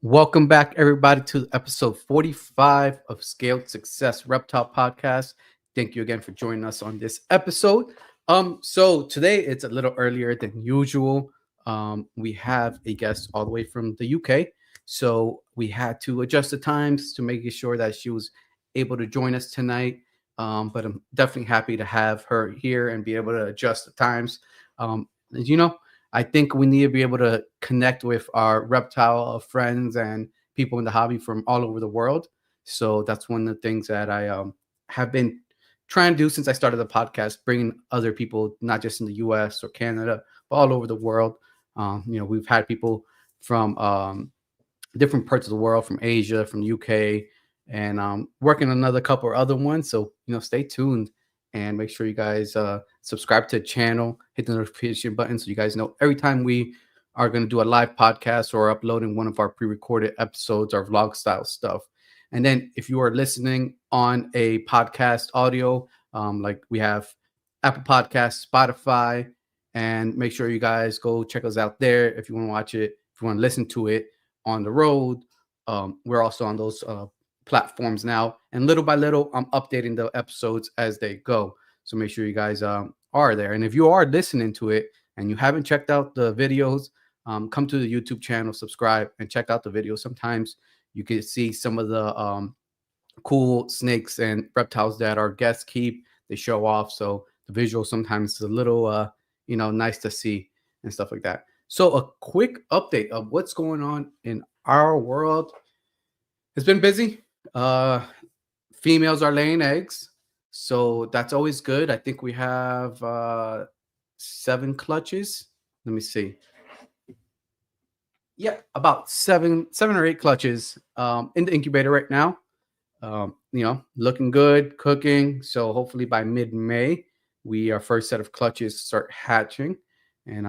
Welcome back, everybody, to episode 45 of Scaled Success Reptile Podcast. Thank you again for joining us on this episode. So today it's a little earlier than usual. We have a guest all the way from the UK, so we had to adjust the times to make sure that she was able to join us tonight. But I'm definitely happy to have her here and be able to adjust the times. As you know, I think we need to be able to connect with our reptile friends and people in the hobby from all over the world. So that's one of the things that I have been trying to do since I started the podcast, bringing other people, not just in the US or Canada, but all over the world. We've had people from different parts of the world, from Asia, from the UK, and working on another couple or other ones. So, stay tuned and make sure you guys subscribe to the channel, hit the notification button so you guys know every time we are going to do a live podcast or uploading one of our pre-recorded episodes or vlog style stuff. And then if you are listening on a podcast audio, like we have Apple Podcasts, Spotify, and make sure you guys go check us out there if you want to watch it, if you want to listen to it on the road. We're also on those platforms now, and little by little I'm updating the episodes as they go, so make sure you guys are there. And if you are listening to it and you haven't checked out the videos, come to the YouTube channel, subscribe, and check out the videos. Sometimes you can see some of the cool snakes and reptiles that our guests keep. They show off, so the visual sometimes is a little nice to see and stuff like that. So a quick update of what's going on in our world. It's been busy. Females are laying eggs, so that's always good. I think we have 7 clutches. Let me see. Yeah, about seven or 8 clutches in the incubator right now. Looking good, cooking. So hopefully by mid-May, our first set of clutches start hatching. And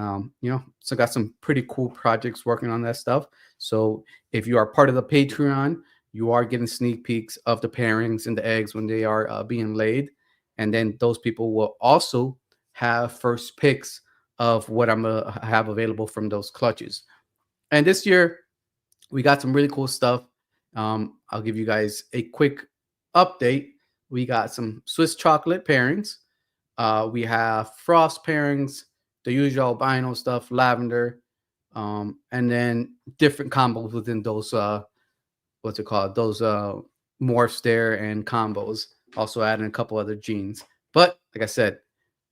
so got some pretty cool projects working on that stuff. So if you are part of the Patreon, you are getting sneak peeks of the pairings and the eggs when they are being laid. And then those people will also have first picks of what I'm going to have available from those clutches. And this year, we got some really cool stuff. I'll give you guys a quick update. We got some Swiss chocolate pairings. We have frost pairings, the usual albino stuff, lavender, and then different combos within those those morphs there and combos, also adding a couple other genes. But like I said,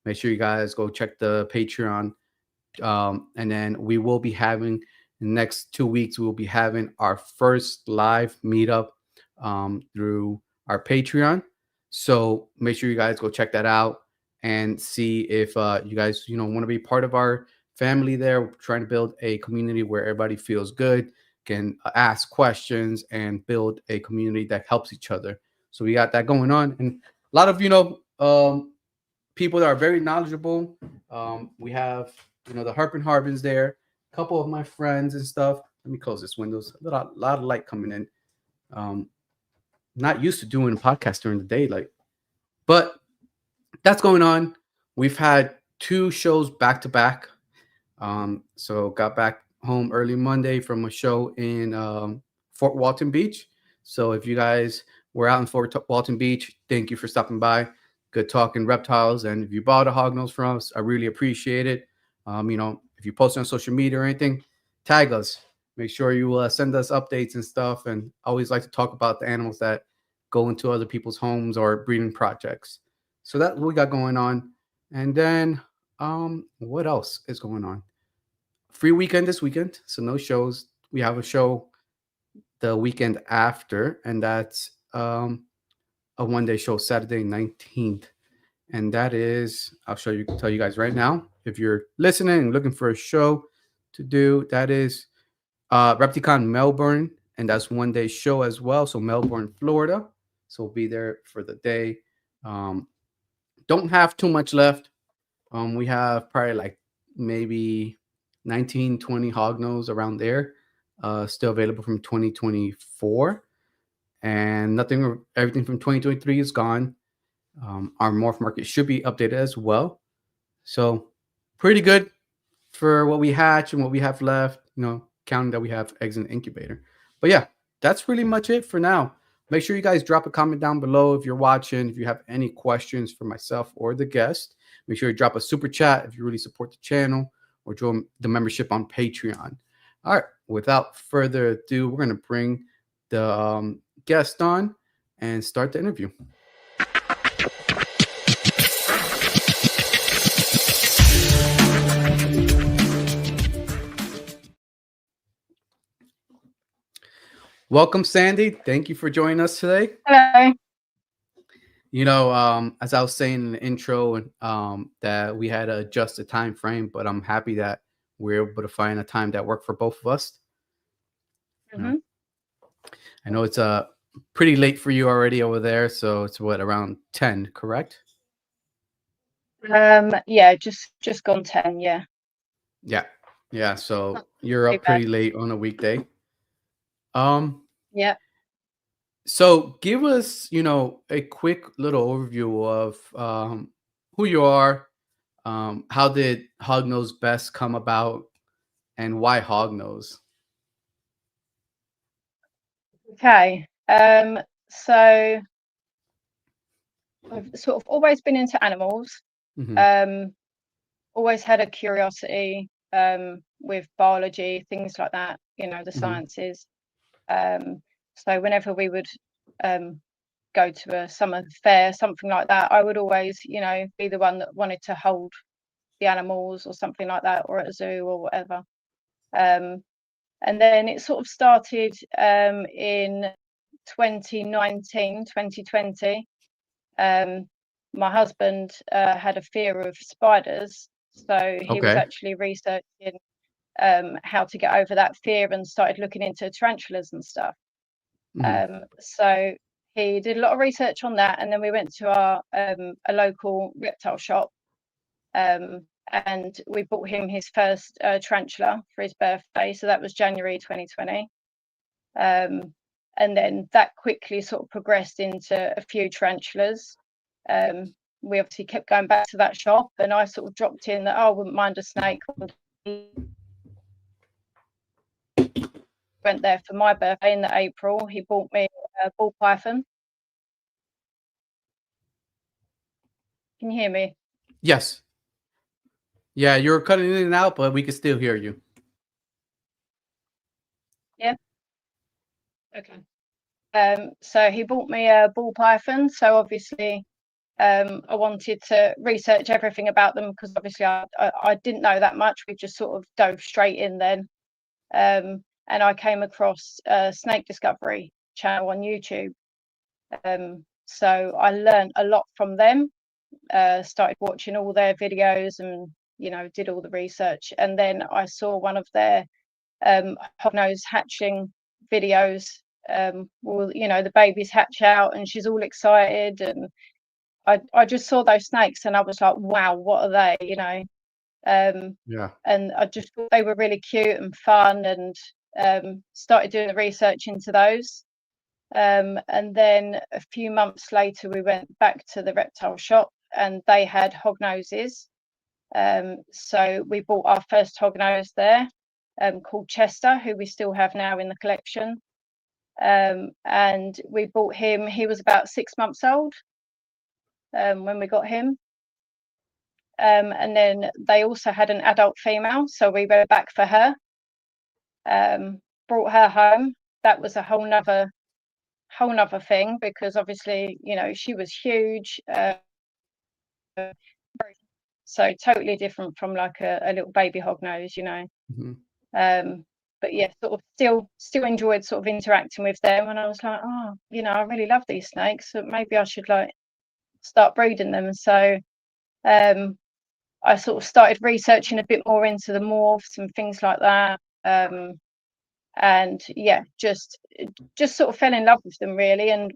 make sure you guys go check the Patreon, and then we will be having in the next 2 weeks, we will be having our first live meetup through our Patreon. So make sure you guys go check that out and see if you guys want to be part of our family there. We're trying to build a community where everybody feels good, can ask questions, and build a community that helps each other. So we got that going on, and a lot of people that are very knowledgeable. We have the Herp and Harbins there, a couple of my friends and stuff. Let me close this windows. A lot of light coming in. Not used to doing a podcast during the daylight, but that's going on. We've had 2 shows back to back. So got back home early Monday from a show in Fort Walton Beach. So if you guys were out in Fort Walton Beach, thank you for stopping by. Good talking reptiles. And if you bought a hognose from us, I really appreciate it. If you post on social media or anything, tag us. Make sure you send us updates and stuff. And I always like to talk about the animals that go into other people's homes or breeding projects. So that's what we got going on. And then what else is going on? Free weekend this weekend, so no shows. We have a show the weekend after, and that's a one-day show, Saturday 19th. And that is, tell you guys right now, if you're listening and looking for a show to do, that is Repticon Melbourne, and that's 1 day show as well. So Melbourne, Florida. So we'll be there for the day. Um, don't have too much left. We have probably like maybe 19, 20 hognose around there, still available from 2024, and nothing. Everything from 2023 is gone. Our morph market should be updated as well. So pretty good for what we hatch and what we have left, counting that we have eggs in the incubator. But yeah, that's really much it for now. Make sure you guys drop a comment down below if you're watching. If you have any questions for myself or the guest, make sure you drop a super chat if you really support the channel, or join the membership on Patreon. All right, without further ado, we're going to bring the guest on and start the interview. Welcome, Sandie. Thank you for joining us today. Hello. As I was saying in the intro, that we had to adjust the time frame, but I'm happy that we're able to find a time that worked for both of us. Mm-hmm. I know it's pretty late for you already over there, so it's around 10, correct? Yeah, just gone 10, yeah. Yeah. So you're up pretty late on a weekday. Yeah. So give us, a quick little overview of who you are. How did hog.knows.best come about, and why hog.knows? Okay. So I've sort of always been into animals. Mm-hmm. Always had a curiosity with biology, things like that, the sciences. So whenever we would go to a summer fair, something like that, I would always, be the one that wanted to hold the animals or something like that, or at a zoo or whatever. And then it sort of started in 2019, 2020. My husband had a fear of spiders, so he was actually researching how to get over that fear, and started looking into tarantulas and stuff. So he did a lot of research on that, and then we went to our a local reptile shop, and we bought him his first tarantula for his birthday. So that was January 2020. And then that quickly sort of progressed into a few tarantulas. We obviously kept going back to that shop, and I sort of dropped in that, I wouldn't mind a snake. Went there for my birthday in April. He bought me a ball python. Can you hear me? Yes. Yeah, you're cutting in and out, but we can still hear you. Yeah. Okay. So he bought me a ball python. So obviously, I wanted to research everything about them, because obviously I didn't know that much. We just sort of dove straight in then. And I came across a snake discovery channel on YouTube. So I learned a lot from them. Started watching all their videos, and did all the research. And then I saw one of their hognose hatching videos. Well, the babies hatch out, and she's all excited, and I just saw those snakes, and I was like, wow, what are they? Yeah. And I just thought they were really cute and fun, and started doing the research into those. And then a few months later, we went back to the reptile shop, and they had hognoses. So we bought our first hognose there, called Chester, who we still have now in the collection. And we bought him, he was about 6 months old when we got him. And then they also had an adult female, so we went back for her, brought her home. That was a whole nother thing, because obviously, she was huge, so totally different from like a little baby hognose, but yeah, sort of still enjoyed sort of interacting with them. And I was like, oh, I really love these snakes, so maybe I should like start breeding them. So I sort of started researching a bit more into the morphs and things like that. and yeah, just sort of fell in love with them really, and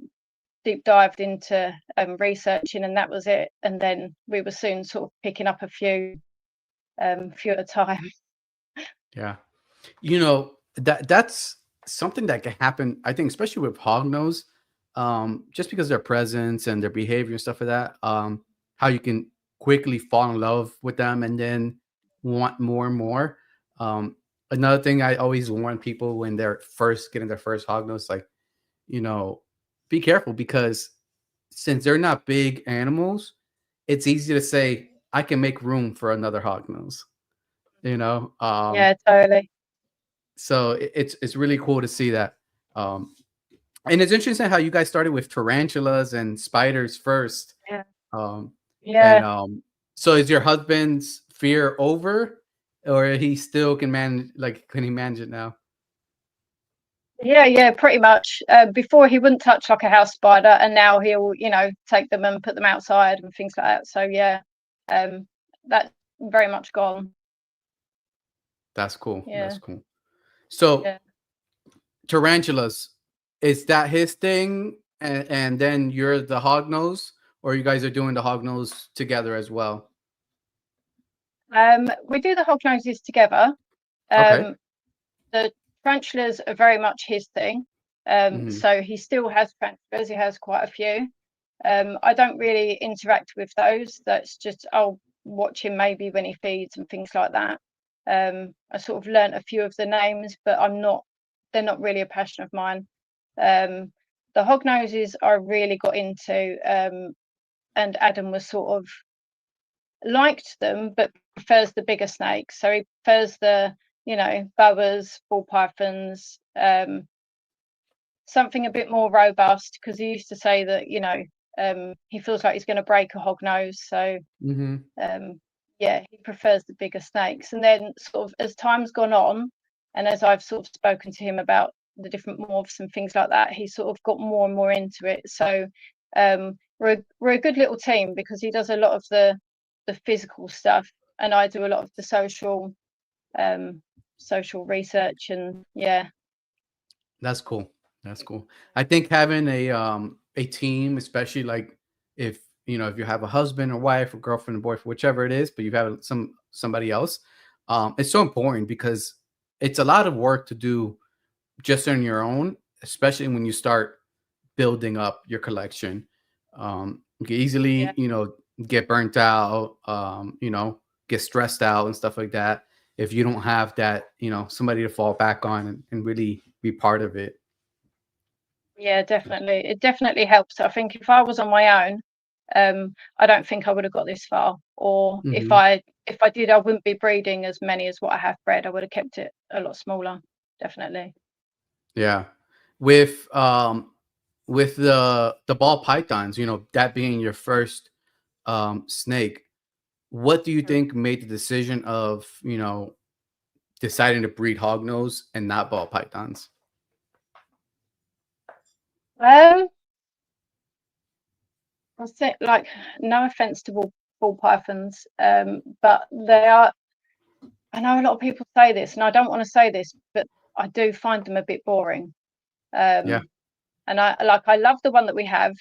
deep dived into researching, and that was it. And then we were soon sort of picking up a few at a time. Yeah. That's something that can happen, I think, especially with hognose, just because their presence and their behavior and stuff like that. How you can quickly fall in love with them and then want more and more. Um, Another thing I always warn people when they're first getting their first hognose, like, you know, be careful, because since they're not big animals, it's easy to say, I can make room for another hognose, you know. Yeah, totally. So it's really cool to see that. Um, and it's interesting how you guys started with tarantulas and spiders first. Yeah. Um, and Yeah. So is your husband's fear over, or he still can manage? Like, can he manage it now? Yeah, pretty much. Before he wouldn't touch like a house spider, and now he'll, take them and put them outside and things like that. So yeah, that's very much gone. That's cool. Yeah, That's cool. So yeah. tarantulas, is that his thing? And then you're the hog nose, or you guys are doing the hog nose together as well? We do the hognoses together. Okay. The tarantulas are very much his thing. Hmm. So he still has tarantulas. He has quite a few. I don't really interact with those. That's just, I'll watch him maybe when he feeds and things like that. I sort of learnt a few of the names, but they're not really a passion of mine. The hognoses I really got into, and Adam was sort of liked them, but prefers the bigger snakes. So he prefers the, boas, ball pythons, something a bit more robust, because he used to say that, he feels like he's going to break a hog nose. So Hmm. yeah, he prefers the bigger snakes. And then sort of as time's gone on, and as I've sort of spoken to him about the different morphs and things like that, he sort of got more and more into it. So we're a good little team, because he does a lot of the physical stuff, and I do a lot of the um social research. And yeah. That's cool. That's cool. I think having a team, especially like if if you have a husband or wife or girlfriend or boyfriend, whichever it is, but you have somebody else, it's so important, because it's a lot of work to do just on your own, especially when you start building up your collection. You can Yeah. easily, get burnt out, get stressed out and stuff like that if you don't have that, somebody to fall back on and really be part of it. Yeah, definitely. It definitely helps. I think if I was on my own, I don't think I would have got this far. Or if Hmm. I did, I wouldn't be breeding as many as what I have bred. I would have kept it a lot smaller. Definitely. Yeah. With the ball pythons, that being your first snake, what do you think made the decision of, deciding to breed hognose and not ball pythons? Um, I think, like, no offense to ball pythons, but they are. I know a lot of people say this, and I don't want to say this, but I do find them a bit boring. Yeah. Um, and I love the one that we have,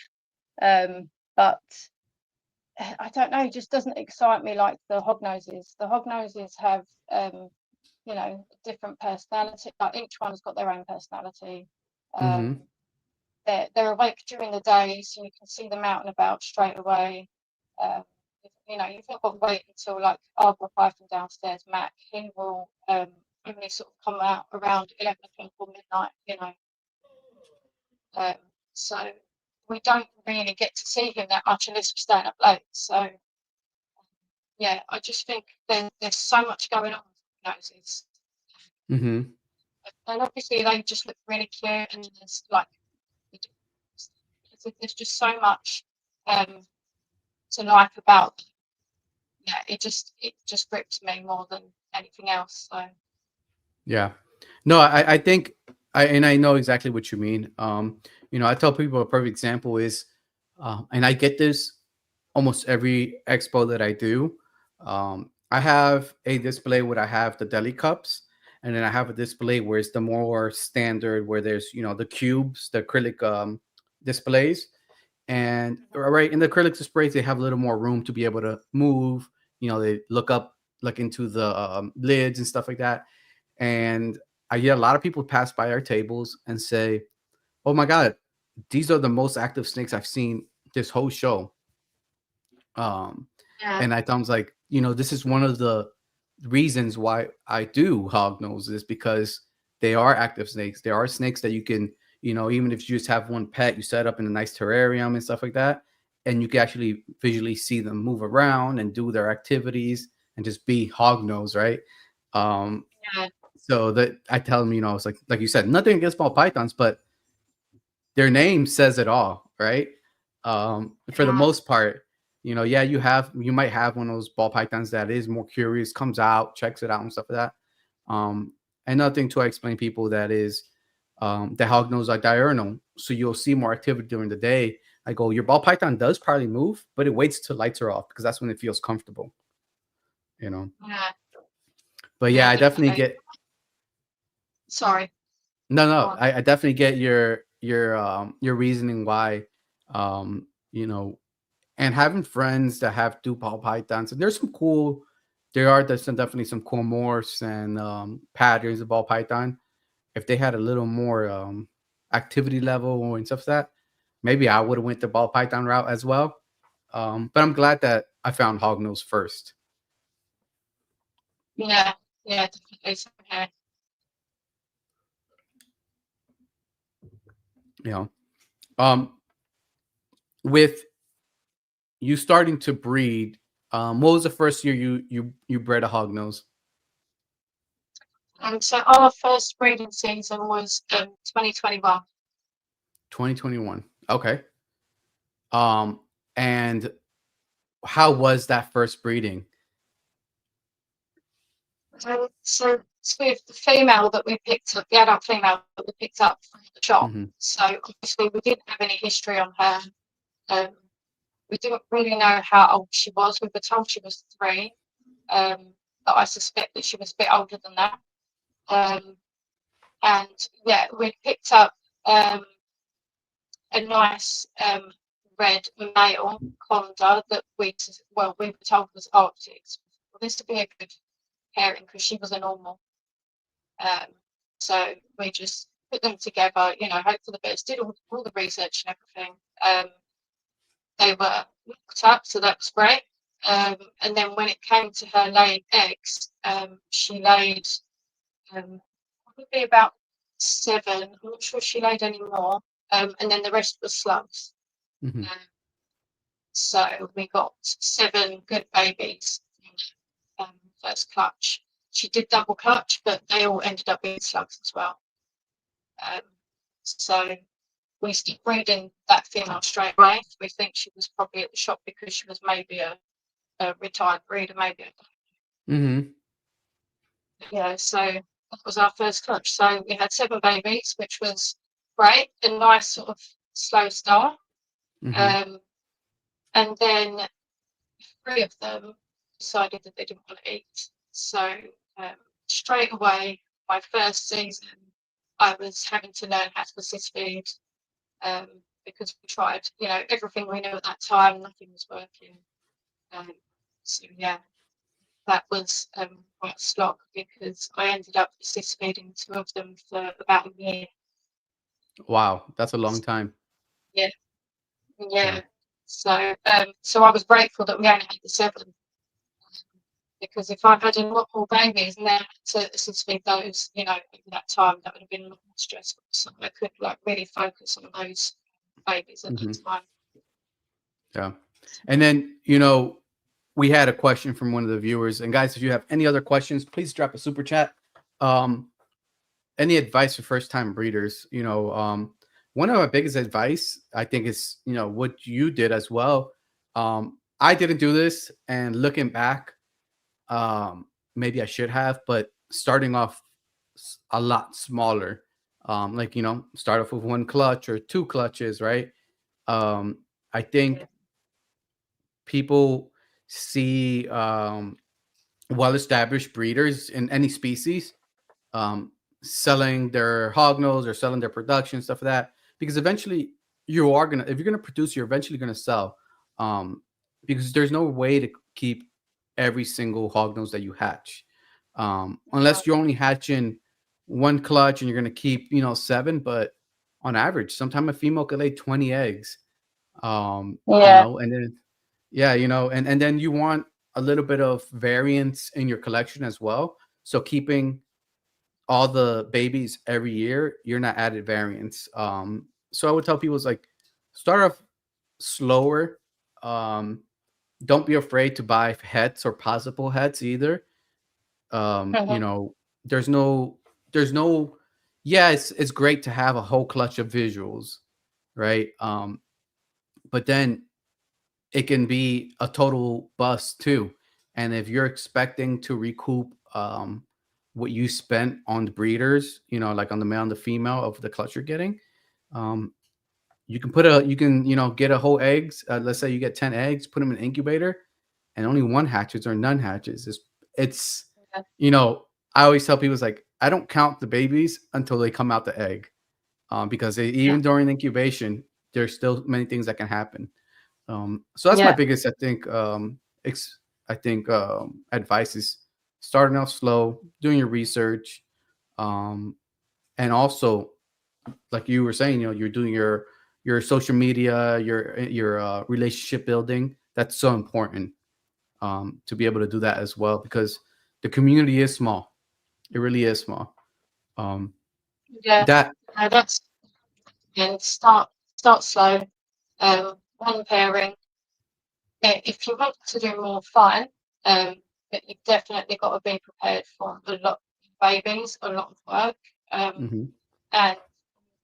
but I don't know, it just doesn't excite me like the hognoses. The hognoses have, different personality. Like, each one's got their own personality. Um, Hmm. they're awake during the day, so you can see them out and about straight away. Um, you've not got to wait until, like, our python downstairs, Mac. He will only sort of come out around 11 o'clock or midnight. Um, so we don't really get to see him that much unless we're staying up late. So yeah, I just think there's so much going on with noses. Hmm. And obviously they just look really cute, and there's like there's just so much to like about them. Yeah, it just grips me more than anything else. So Yeah. No, I think I know exactly what you mean. I tell people a perfect example is, and I get this almost every expo that I do. I have a display where I have the deli cups, and then I have a display where it's the more standard, where there's the cubes, the acrylic displays, and right in the acrylic displays they have a little more room to be able to move. They look into the lids and stuff like that, and I get a lot of people pass by our tables and say, "Oh my god, these are the most active snakes I've seen this whole show." Um, Yeah. and I thought, I was like, this is one of the reasons why I do hog noses, because they are active snakes. There are snakes that you can, even if you just have one pet, you set up in a nice terrarium and stuff like that, and you can actually visually see them move around and do their activities and just be hog nose, right? Yeah. So that I tell them, it's like you said, nothing against ball pythons, but their name says it all, right? For the Yeah. most part, yeah, you might have one of those ball pythons that is more curious, comes out, checks it out and stuff like that. Another thing too, I explain people that is the hognoses are diurnal, so you'll see more activity during the day. I go, your ball python does probably move, but it waits till lights are off because that's when it feels comfortable. Yeah. But yeah, I definitely get. Sorry. No, I definitely get your reasoning why, um, you know, and having friends that have do ball pythons. And there's definitely some cool morphs and patterns of ball python. If they had a little more activity level and stuff like that, maybe I would have went the ball python route as well. But I'm glad that I found hognose first. Yeah. Yeah. Definitely. Okay. You know, um, with you starting to breed, what was the first year you bred a hognose? And so our first breeding season was in 2021. 2021. Okay. And how was that first breeding? So with the female that we picked up, the adult female that we picked up from the shop. Mm-hmm. So obviously we didn't have any history on her. We didn't really know how old she was. We were told she was 3, but I suspect that she was a bit older than that. And yeah, we picked up a nice red male condor that we were told was Arctic. Well, this would be a good pairing because she was a normal. So we just put them together, hope for the best, did all the research and everything. They were looked up, so that was great. And then when it came to her laying eggs, she laid probably about 7. I'm not sure if she laid any more. And then the rest was slugs. Mm-hmm. So we got 7 good babies in first clutch. She did double clutch, but they all ended up being slugs as well. So we stopped breeding that female straight away. We think she was probably at the shop because she was maybe a retired breeder, maybe. Mm-hmm. Yeah, so that was our first clutch. So we had 7 babies, which was great, a nice sort of slow start. Mm-hmm. And then 3 of them decided that they didn't want to eat. So straight away, my first season, I was having to learn how to assist feed because we tried, everything we knew at that time, nothing was working. So yeah, that was quite a slog because I ended up assist feeding 2 of them for about a year. Wow, that's a long time. Yeah. So so I was grateful that we only had the 7. Because if I had a lot more babies and then I had to assist feed those, over that time, that would have been a lot more stressful. So I could really focus on those babies at that time. Yeah. And then, we had a question from one of the viewers. And guys, if you have any other questions, please drop a super chat. Any advice for first time breeders? One of our biggest advice, I think, is, what you did as well. I didn't do this, and looking back, maybe I should have, but starting off a lot smaller, start off with 1 clutch or 2 clutches, right? I think people see well-established breeders in any species, selling their hognose or selling their production, stuff like that. Because eventually if you're gonna produce, you're eventually gonna sell. Because there's no way to keep every single hognose that you hatch. Unless you're only hatching one clutch and you're gonna keep, 7, but on average, sometimes a female could lay 20 eggs. Yeah. And then and then you want a little bit of variance in your collection as well. So keeping all the babies every year, you're not added variance. So I would tell people, it's like, start off slower. Don't be afraid to buy heads or possible heads either. Mhm. There's no yeah, it's great to have a whole clutch of visuals, right? But then it can be a total bust too. And if you're expecting to recoup what you spent on the breeders, like on the male and the female of the clutch you're getting, um, you can get a whole eggs. Let's say you get 10 eggs, put them in an incubator, and only one hatches or none hatches. It's Yeah. I always tell people, it's like, I don't count the babies until they come out the egg, because even during incubation, there's still many things that can happen. So that's my Yeah. biggest, I think, advice is starting off slow, doing your research, and also, like you were saying, you're doing your social media, your relationship building. That's so important, to be able to do that as well, because the community is small. It really is small. Um, Yeah, that no, that's and start slow. One pairing. If you want to do more fun, but you've definitely got to be prepared for a lot of babies, a lot of work, mhm. and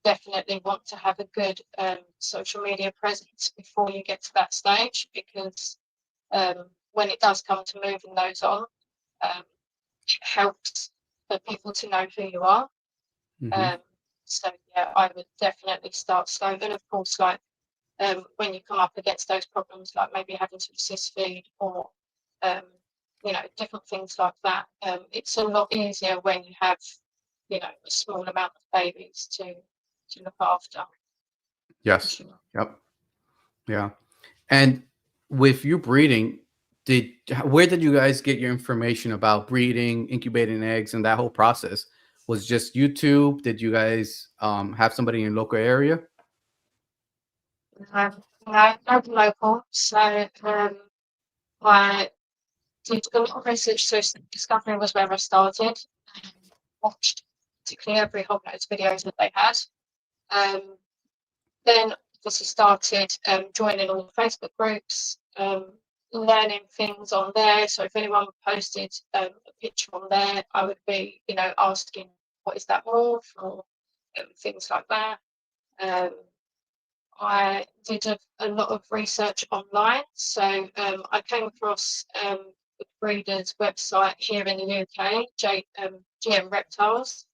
definitely want to have a good social media presence before you get to that stage, because when it does come to moving those on, it helps for people to know who you are. Mhm. Um, so yeah, I would definitely start slow. And of course, like when you come up against those problems, like maybe having to assist feed or different things like that, it's a lot easier when you have a small amount of babies to look after. Yes. Yep. Yeah. And with you breeding, where did you guys get your information about breeding, incubating eggs, and that whole process? Was it just YouTube? Did you guys have somebody in your local area? No, I'm local, so I did a lot of research. So Discovery was where I started. Watched particularly every Hognose videos that they had. Then obviously started joining all the Facebook groups, learning things on there. So if anyone posted a picture on there, I would be, asking, what is that morph, or things like that. I did a lot of research online. So I came across the breeder's website here in the UK, GM Reptiles.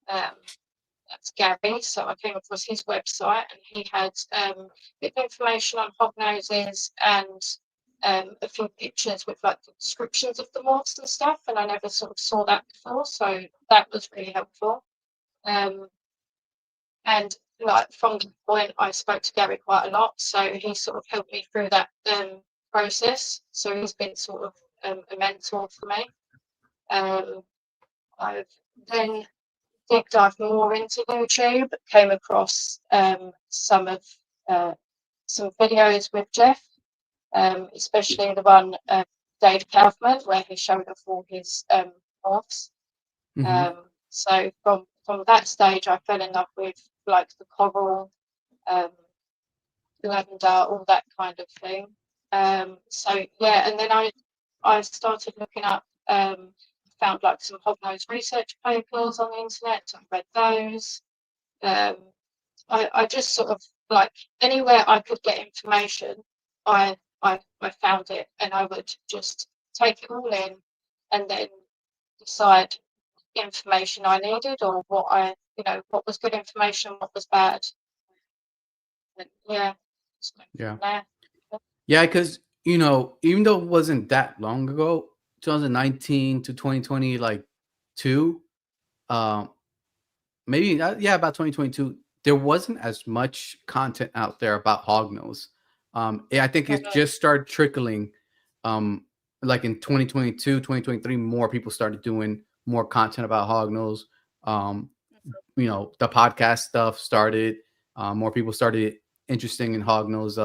That's Gary. So I came across his website, and he had a bit of information on hognoses and a few pictures with like the descriptions of the morphs and stuff. And I never sort of saw that before, so that was really helpful. And like from the point, I spoke to Gary quite a lot, so he sort of helped me through that process. So he's been sort of a mentor for me. I've then deep dive more into YouTube, came across some videos with Jeff, especially the one Dave Kaufman, where he showed off all his morphs. Mm-hmm. So from that stage, I fell in love with like the coral, lavender, all that kind of thing. So yeah, and then I started looking up. Found like some hognose research papers on the internet. So I read those. I just sort of like anywhere I could get information, I found it, and I would just take it all in, and then decide information I needed, or what was good information, what was bad. And yeah, Yeah. there. Yeah, because even though it wasn't that long ago, 2019 to 2020, like two, maybe about 2022, there wasn't as much content out there about hognose. I think it just started trickling. Like in 2022, 2023, more people started doing more content about hognose. The podcast stuff started. More people started interesting in hognose.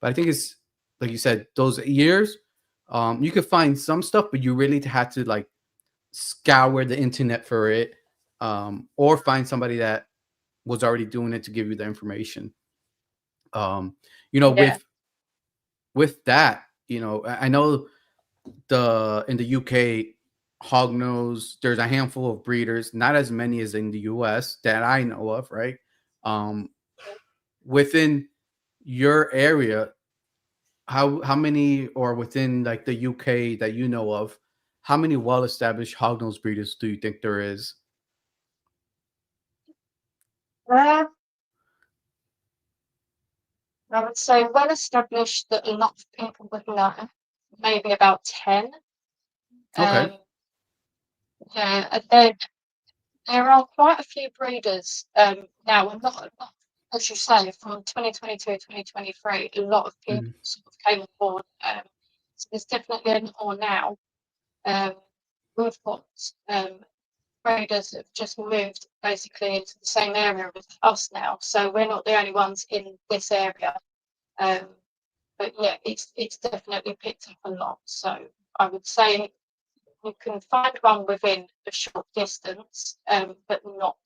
But I think it's like you said, those years. You could find some stuff, but you really had to like scour the internet for it, or find somebody that was already doing it to give you the information. Yeah. With that, I know in the UK, hognose, there's a handful of breeders, not as many as in the US that I know of, right? Within your area, how many, or within like the UK that you know of, how many well-established hognose breeders do you think there is? I would say well established that a lot of people would know, maybe about 10. Okay. Yeah, and then there are quite a few breeders now, and not, as you say, from 2022, 2023, a lot of people sort of came on board. So there's definitely a lot more now. We've got breeders that have just moved basically into the same area with us now, so we're not the only ones in this area. But yeah, it's definitely picked up a lot. So I would say you can find one within a short distance, but not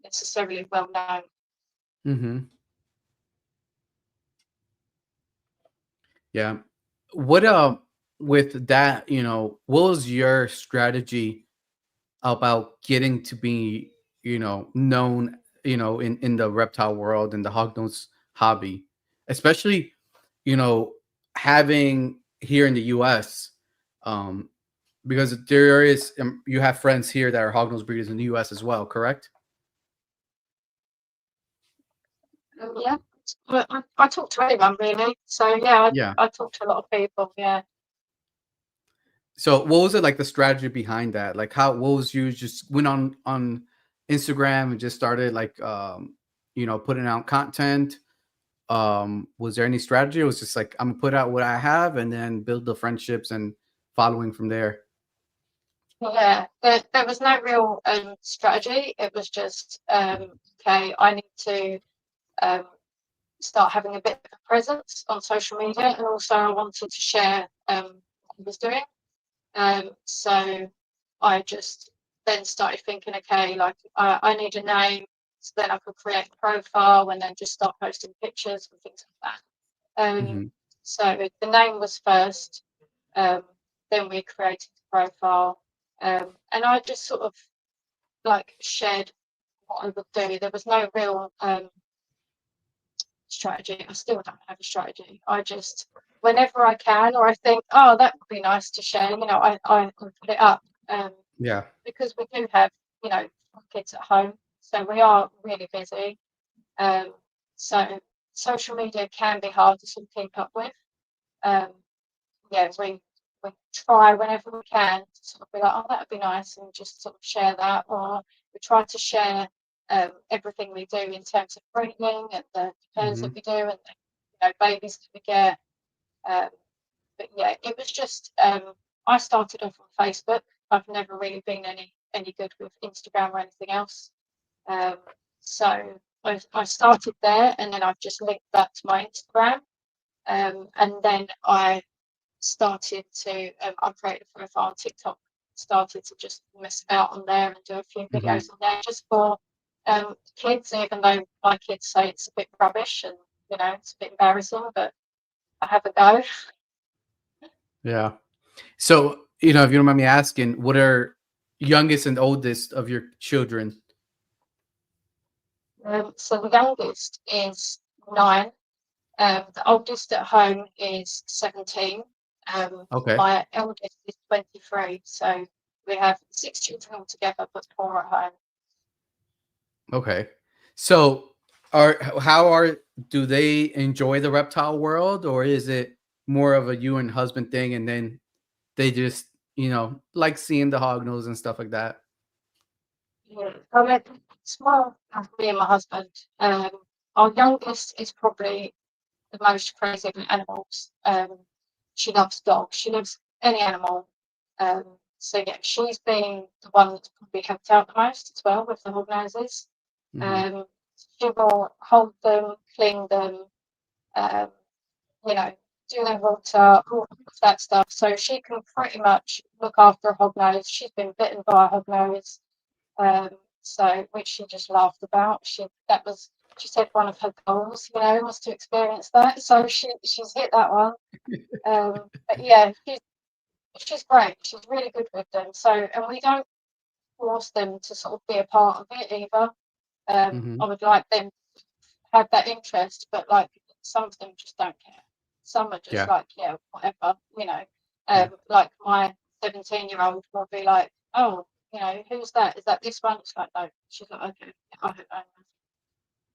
necessarily well known. Mm-hmm. Yeah. What with that, what was your strategy about getting to be, known, in the reptile world and the hognose hobby, especially, you know, having here in the US, um, because there is, you have friends here that are hognose breeders in the US as well, correct? Yeah, I talk to anyone really. So yeah, Yeah. I talk to a lot of people. Yeah. So what was it like, the strategy behind that? Like what was, you just went on Instagram and just started like, putting out content? Was there any strategy? It was just like, I'm gonna put out what I have and then build the friendships and following from there. Yeah, there was no real strategy. It was just okay, I need to start having a bit of a presence on social media, and also I wanted to share what I was doing. So I just then started thinking, okay, like I need a name, so then I could create a profile and then just start posting pictures and things like that. Mm-hmm. So the name was first, then we created the profile, and I just sort of like shared what I would do. There was no real strategy. I still don't have a strategy. I just, whenever I can, or I think, oh, that would be nice to share, I put it up. Yeah. Because we do have, kids at home, so we are really busy. So social media can be hard to sort of keep up with. Yeah, we try whenever we can to sort of be like, oh, that would be nice, and just sort of share that, or we try to share everything we do in terms of breeding and the pairs that we do, and the, babies that we get. But yeah, it was just I started off on Facebook. I've never really been any good with Instagram or anything else. So I started there, and then I've just linked that to my Instagram. And then I started to I created a profile on TikTok, started to just mess about on there and do a few Mm-hmm. videos on there just for kids, even though my kids say it's a bit rubbish and it's a bit embarrassing, but I have a go. Yeah. So, if you don't mind me asking, what are youngest and oldest of your children? So the youngest is 9. The oldest at home is 17. Okay. My eldest is 23. So we have 6 children altogether, but 4 at home. Okay. So do they enjoy the reptile world, or is it more of a you and husband thing, and then they just, like seeing the hognose and stuff like that? Yeah. I mean, it's more of me and my husband. Our youngest is probably the most crazy of animals. She loves dogs. She loves any animal. So yeah, she's been the one that's probably helped out the most as well with the hognoses. Mhm. She will hold them, clean them, um, you know, do their water, all of that stuff. So she can pretty much look after a hognose. She's been bitten by a hognose. So which she just laughed about. She said one of her goals, was to experience that. So she's hit that one. But yeah, she's great. She's really good with them. So and we don't force them to sort of be a part of it either. I Mhm. would like them to have that interest, but like some of them just don't care. Some are just Yeah. like, yeah, whatever, Yeah. Like my 17-year-old will be like, oh, who's that? Is that this one? It's like, no. She's like, okay, I don't know.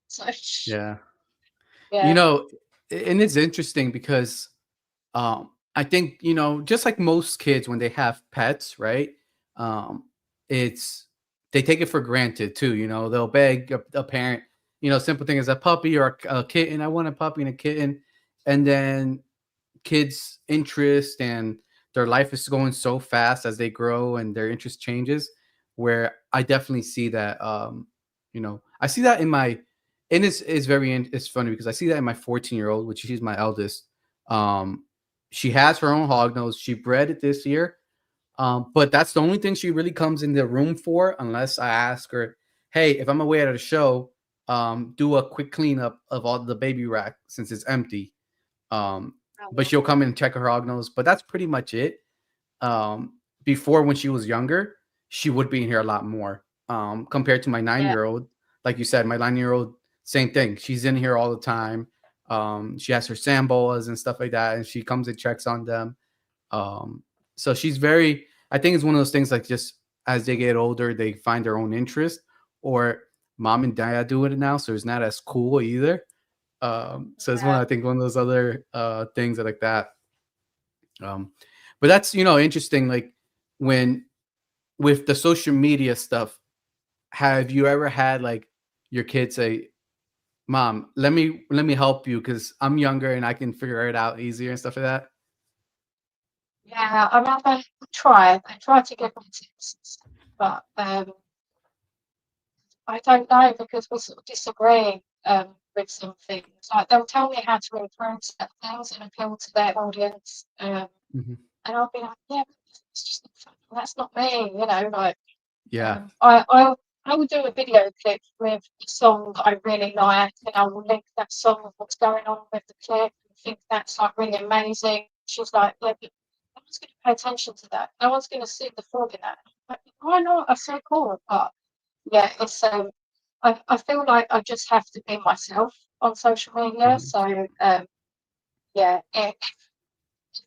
So Yeah. You yeah, know, and it's interesting because I think, just like most kids when they have pets, right? Um, it's they take it for granted too. They'll beg a parent, simple thing as a puppy or a kitten. I want a puppy and a kitten, and then kids' interest and their life is going so fast as they grow and their interest changes. Where I definitely see that. I see that in my, and it's funny because I see that in my 14-year-old, which she's my eldest. Um, she has her own hog nose. She bred it this year. But that's the only thing she really comes in the room for, unless I ask her, hey, if I'm away at a show, do a quick cleanup of all the baby rack since it's empty. Um, but she'll come in and check her hog nose. But that's pretty much it. Before, when she was younger, she would be in here a lot more. Compared to my 9 yeah, year old, like you said, my 9 year old, same thing. She's in here all the time. She has her samboas and stuff like that, and she comes and checks on them. So she's very. I think it's one of those things like just as they get older, they find their own interest, or mom and dad do it now, so it's not as cool either. So it's yeah, I think one of those other things that like that. Um, but that's interesting. Like when with the social media stuff, have you ever had like your kids say, "Mom, let me help you because I'm younger and I can figure it out easier and stuff like that." yeah. I mean, I try to give them tips, and stuff, but I don't know because we sort of disagree with some things. Like they'll tell me how to improve certain things and appeal to their audience, Mhm. and I'll be like, yeah, but it's just not funny. That's not me, Like Yeah. I will do a video clip with a song that I really like, and I will link that song with what's going on with the clip and think that's like really amazing. She's like, yeah, but no one's going to pay attention to that. No one's going to see the fraud in that. Like, why not? I say cool, but yeah, it's I feel like I just have to be myself on social media. Mhm. So yeah, if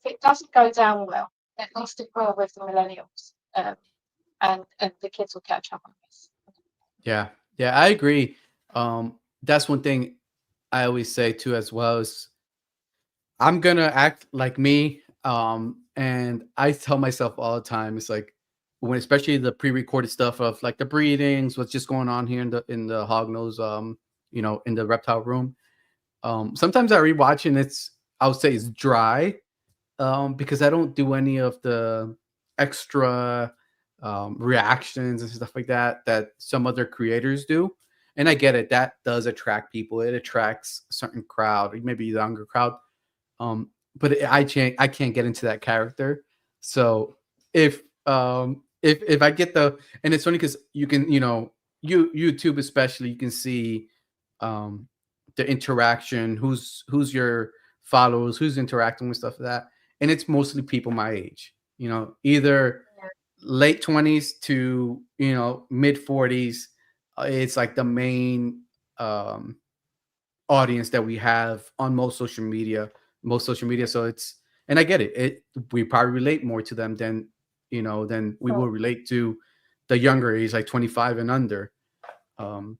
it doesn't go down well, at least it will with the millennials, and the kids will catch up on this. Yeah. Yeah, I agree. That's one thing I always say too as well is I'm gonna act like me. And I tell myself all the time, it's like when especially the pre-recorded stuff of like the breedings, what's just going on here in the hog nose, in the reptile room. Sometimes I rewatch and I would say it's dry, because I don't do any of the extra reactions and stuff like that some other creators do. And I get it, that does attract people. It attracts a certain crowd, maybe the younger crowd. But I can't get into that character. So if I get and it's funny because you can YouTube especially, you can see um the interaction, who's your followers, who's interacting with stuff like that, and it's mostly people my age, either late 20s to mid 40s. It's like the main um audience that we have on most social media. So and I get it, we probably relate more to them than we will Oh, relate to the younger age, like 25 and under. So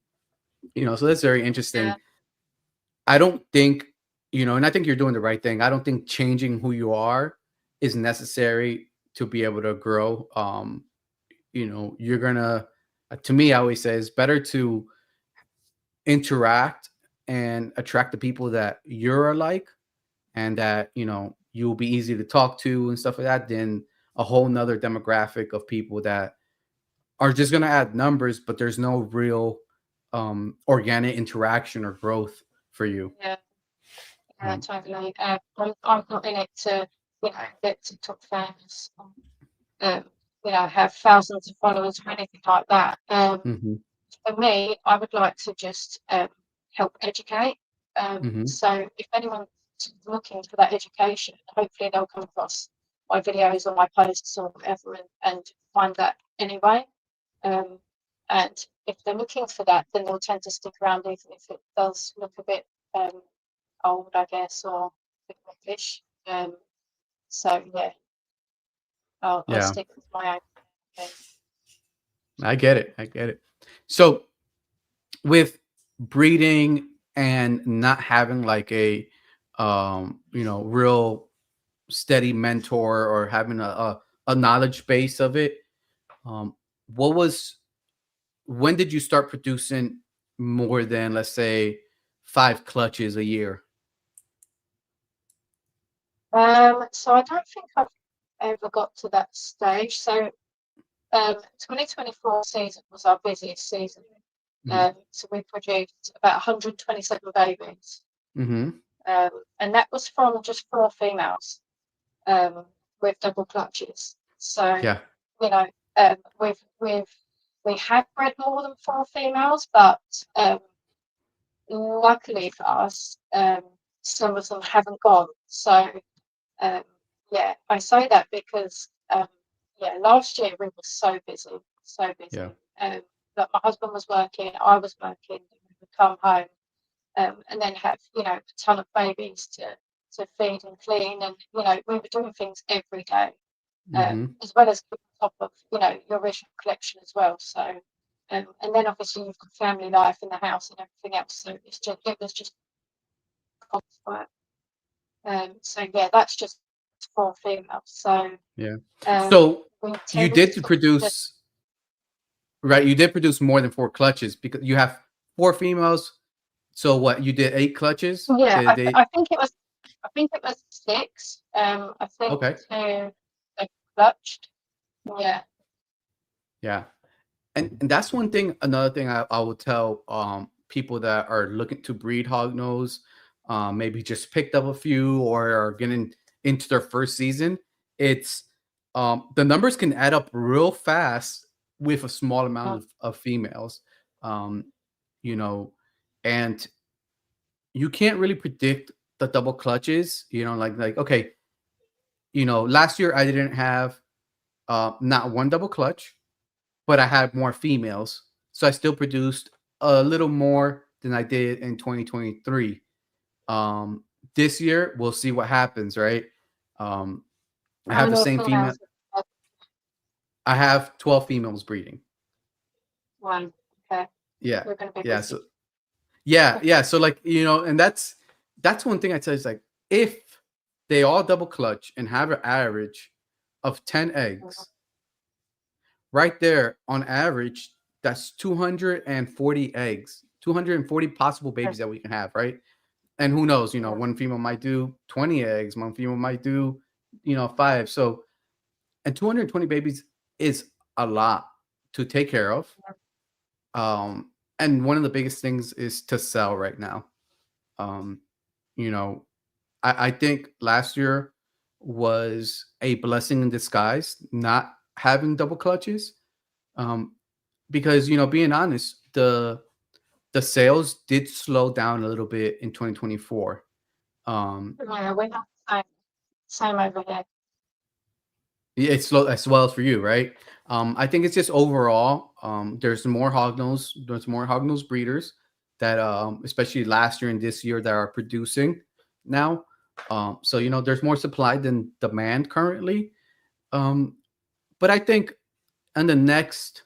that's very interesting. yeah, I don't think, and I think you're doing the right thing. I don't think changing who you are is necessary to be able to grow. You're gonna To me, I always say it's better to interact and attract the people that you're alike, and that you'll be easy to talk to and stuff like that, than a whole nother demographic of people that are just going to add numbers, but there's no real organic interaction or growth for you. Yeah, totally. I'm not in it to, get TikTok famous, have thousands of followers or anything like that. For me, I would like to just help educate. So if anyone's looking for that education, hopefully they'll come across my videos or my posts or whatever and find that anyway. And if they're looking for that, then they'll tend to stick around even if it does look a bit old, I guess, or a bit rubbish. So yeah, I'll stick with my own thing. I get it. So with breeding and not having like a real steady mentor, or having a knowledge base of it, when did you start producing more than, let's say, 5 clutches a year? So I don't think I've ever got to that stage. So 2024 season was our busiest season. So we produced about 127 babies. And that was from just 4 females with double clutches. So we have bred more than 4 females, but luckily for us, some of them haven't gone. So I say that because last year we were so busy. But my husband was working, I was working, we would come home and then have a ton of babies to feed and clean, and we were doing things every day, as well as on top of your original collection as well. So and then obviously you've got family life in the house and everything else, so it was just constant work. So that's just 4 females. So so you did produce right? You did produce more than 4 clutches, because you have 4 females. So what, you did 8 clutches? Yeah, I think it was 6. I think 2 clutched. Yeah. And that's one thing. Another thing I will tell people that are looking to breed hognose, maybe just picked up a few or are getting into their first season. It's the numbers can add up real fast with a small amount of females. And you can't really predict the double clutches. Like okay, last year I didn't have not one double clutch, but I had more females, so I still produced a little more than I did in 2023. This year we'll see what happens, right? I have the same female. I have 12 females breeding. One. Okay. Yeah. We're gonna be Yeah. busy. So yeah. So like, and that's one thing I tell you, is like, if they all double clutch and have an average of 10 eggs, right there on average, that's 240 eggs, 240 possible babies that we can have, right? And who knows, one female might do 20 eggs, one female might do 5. So, and 220 babies is a lot to take care of. And one of the biggest things is to sell right now. I think last year was a blessing in disguise not having double clutches, because being honest, the sales did slow down a little bit in 2024. We're same over here. Yeah, it's slow as well as for you, right? I think it's just overall, there's more hognose breeders that, especially last year and this year, that are producing now. So there's more supply than demand currently. But I think in the next,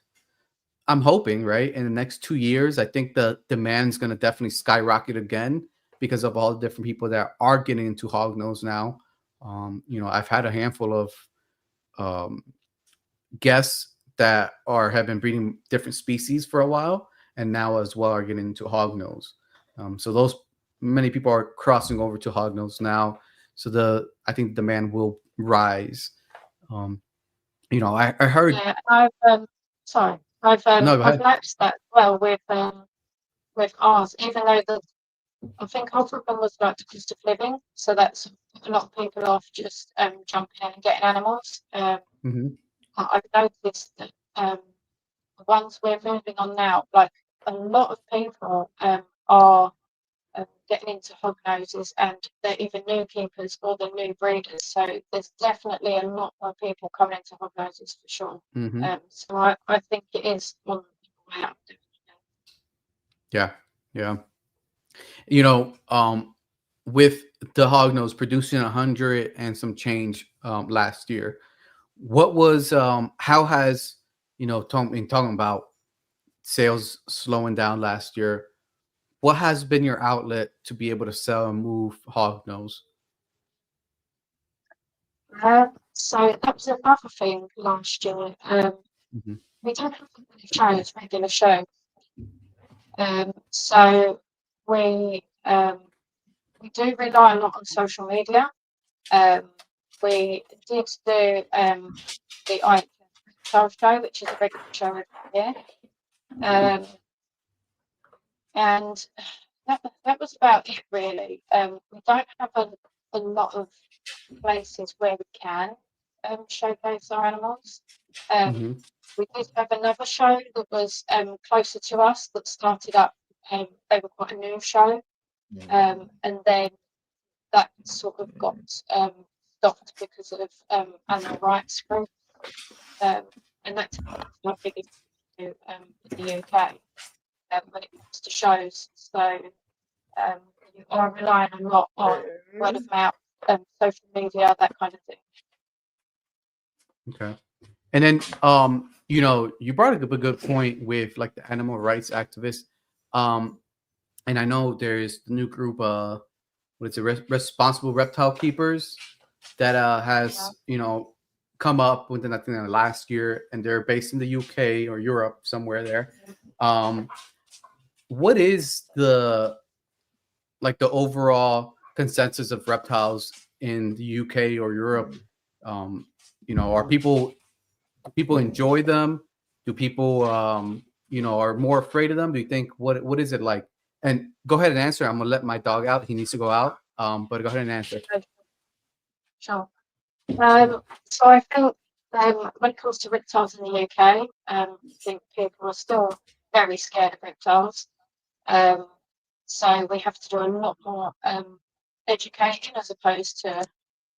I'm hoping, right, in the next 2 years, I think the demand is going to definitely skyrocket again, because of all the different people that are getting into hognose now. I've had a handful of guests that have been breeding different species for a while, and now as well are getting into hognose. So those many people are crossing over to hognose now. So I think demand will rise. I heard. Yeah, I've No, go I've ahead. noticed that well with ours, even though I think half of them was like the cost of living, so that's a lot of people off just jumping in and getting animals. Hmm. I've noticed that the ones we're moving on now, like a lot of people are getting into hog noses, and they're either new keepers or the new breeders. So there's definitely a lot more people coming into hog noses for sure. Hmm. So I think it is on the way up. Yeah, yeah. You know, with the hognose producing 100 and some change last year, what was how has talking about sales slowing down last year? What has been your outlet to be able to sell and move hognose? So that was another thing last year. Hmm. We don't have regular show. So we do rely a lot on social media. We did do the Reptile show, which is a regular show every year. And that was about it really. We don't have a lot of places where we can showcase our animals. Hmm. We did have another show that was closer to us that started up. They were quite a new show, and then that sort of got stopped because of animal rights group, and that's my biggest issue in the UK when it comes to shows. So you are relying a lot on word of mouth, social media, that kind of thing. Okay. And then, you brought up a good point with like the animal rights activists. Um, and I know there's the new group, what is it, Responsible Reptile Keepers, that Yeah. has, come up within, I think, the last year, and they're based in the UK or Europe, somewhere there. Um, what is the overall consensus of reptiles in the UK or Europe? Are people enjoy them? Do people are more afraid of them? Do you think what is it like? And go ahead and answer. I'm gonna let my dog out. He needs to go out. But go ahead and answer. Sure. So I think when it comes to reptiles in the UK, I think people are still very scared of reptiles. Um, so we have to do a lot more education as opposed to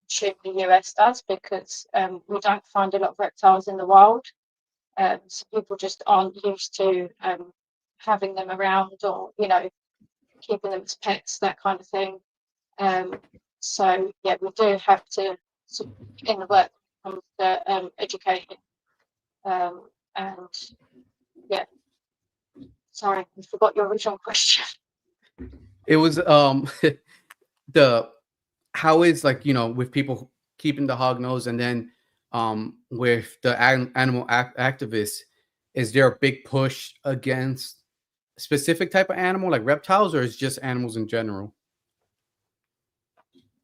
shoot the US does, because we don't find a lot of reptiles in the wild. So people just aren't used to having them around, or keeping them as pets, that kind of thing. So yeah, we do have to sort of in the work comes to educating. And yeah, sorry, I forgot your original question. It was the how is like with people keeping the hog nose, and then with the animal activists, is there a big push against specific type of animal like reptiles, or is just animals in general?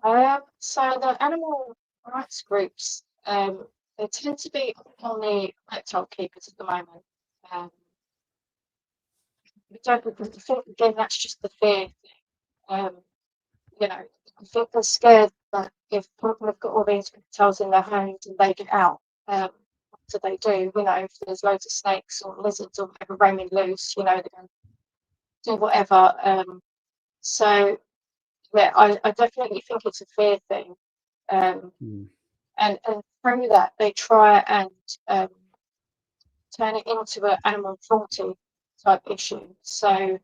So the animal rights groups, they tend to be on the reptile keepers at the moment. Um, we don't because I think again that's just the fear thing. Um, I think they're scared that if people have got all these reptiles in their homes and they get out, what do they do? If there's loads of snakes or lizards or whatever roaming loose, they can do whatever. So yeah, I definitely think it's a fear thing. Um, Mm. and through that they try and turn it into an animal cruelty type issue. So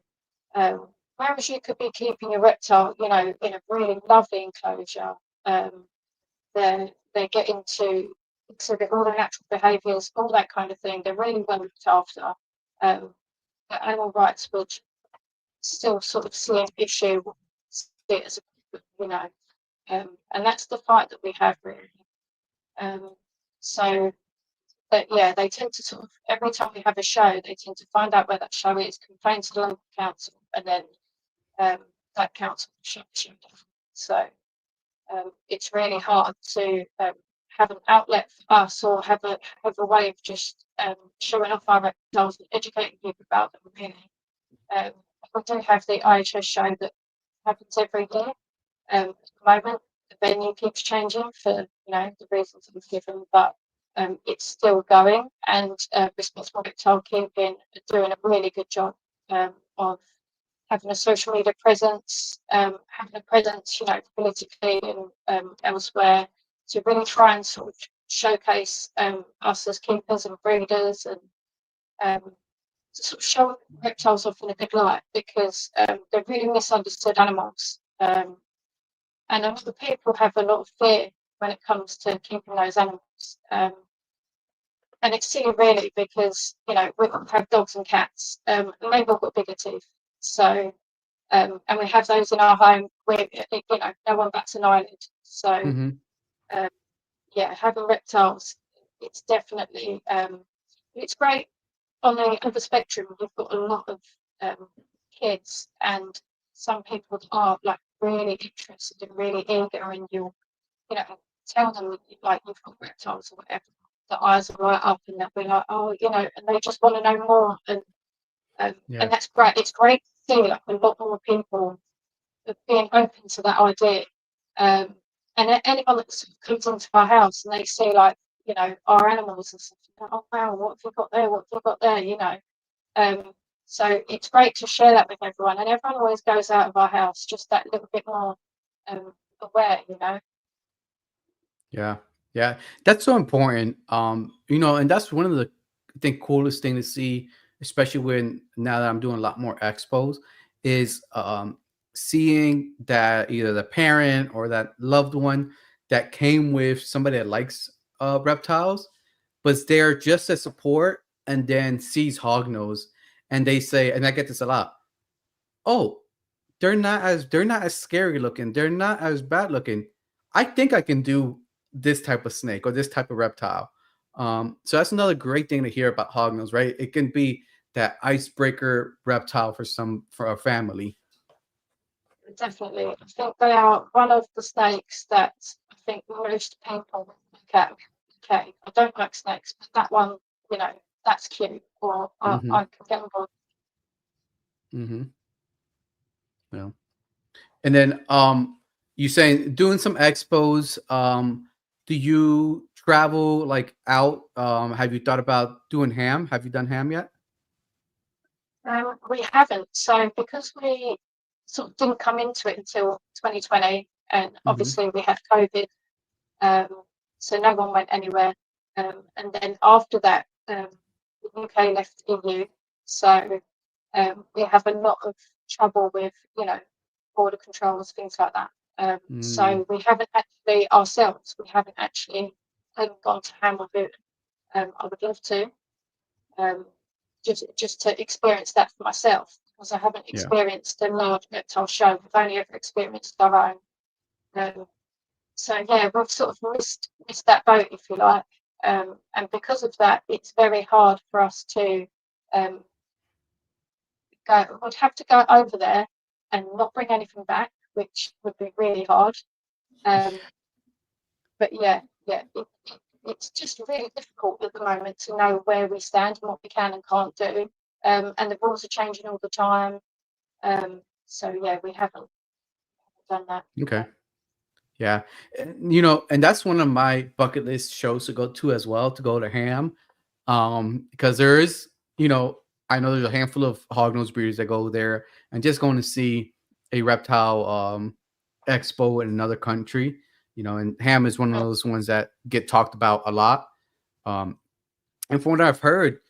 whereas you could be keeping a reptile, in a really lovely enclosure, they get into exhibit all the natural behaviours, all that kind of thing. They're really well looked after. The animal rights would still sort of see an issue, see it as and that's the fight that we have really. So But yeah, they tend to sort of, every time we have a show, they tend to find out where that show is, complain to the local council, and then that council will shut the show down. So it's really hard to have an outlet for us, or have a way of just showing off our reptiles and educating people about them. Really, we do have the IHS show that happens every year. At the moment, the venue keeps changing for the reasons that we've given, but it's still going, and Responsible Reptile Keeping are doing a really good job of having a social media presence, having a presence, politically and elsewhere, to really try and sort of showcase us as keepers and breeders, and to sort of show reptiles off in a good light, because they're really misunderstood animals. And a lot of people have a lot of fear when it comes to keeping those animals. And it's silly, really, because we have dogs and cats, and they've all got bigger teeth. So, and we have those in our home where no one bats an eyelid. So, yeah, having reptiles, it's definitely it's great. On the other spectrum, you've got a lot of kids, and some people are like really interested and really eager, and you'll tell them like you've got reptiles or whatever. The eyes are right up, and they'll be like, oh, and they just want to know more, and that's great. It's great to see like a lot more people being open to that idea. And anyone that sort of comes into our house and they see like our animals and stuff, oh wow, what have you got there? What have you got there? So it's great to share that with everyone, and everyone always goes out of our house just that little bit more aware. Yeah, that's so important. And that's one of the, I think, coolest thing to see, especially when now that I'm doing a lot more expos, is seeing that either the parent or that loved one that came with somebody that likes reptiles, but they're just as support, and then sees Hognose, and they say, and I get this a lot, oh, they're not as scary looking, they're not as bad looking. I think I can do this type of snake or this type of reptile. So that's another great thing to hear about Hognose, right? It can be that icebreaker reptile for a family. Definitely, I think they are one of the snakes that I think most people look at. Okay, I don't like snakes, but that one, that's cute, or I can get on board. Yeah. And then you saying doing some expos. Do you travel like out? Have you thought about doing ham? Have you done ham yet? We haven't. So because we sort of didn't come into it until 2020, and obviously we had COVID, so no one went anywhere. And then after that, the UK left EU, so we have a lot of trouble with border controls, things like that. So we haven't actually ourselves. We haven't actually gone to ham with it. I would love to. Just to experience that for myself, because I haven't experienced a large reptile show. We've only ever experienced our own. So yeah, we've sort of missed that boat, if you like. And because of that, it's very hard for us to go. We'd have to go over there and not bring anything back, which would be really hard. But yeah, it's just really difficult at the moment to know where we stand and what we can and can't do. And the rules are changing all the time. So yeah, we haven't done that. Okay. Yeah. And, and that's one of my bucket list shows to go to as well, to go to ham. Because there is, I know there's a handful of hognose breeders that go there and just going to see a reptile expo in another country, and ham is one of those ones that get talked about a lot. And from what I've heard,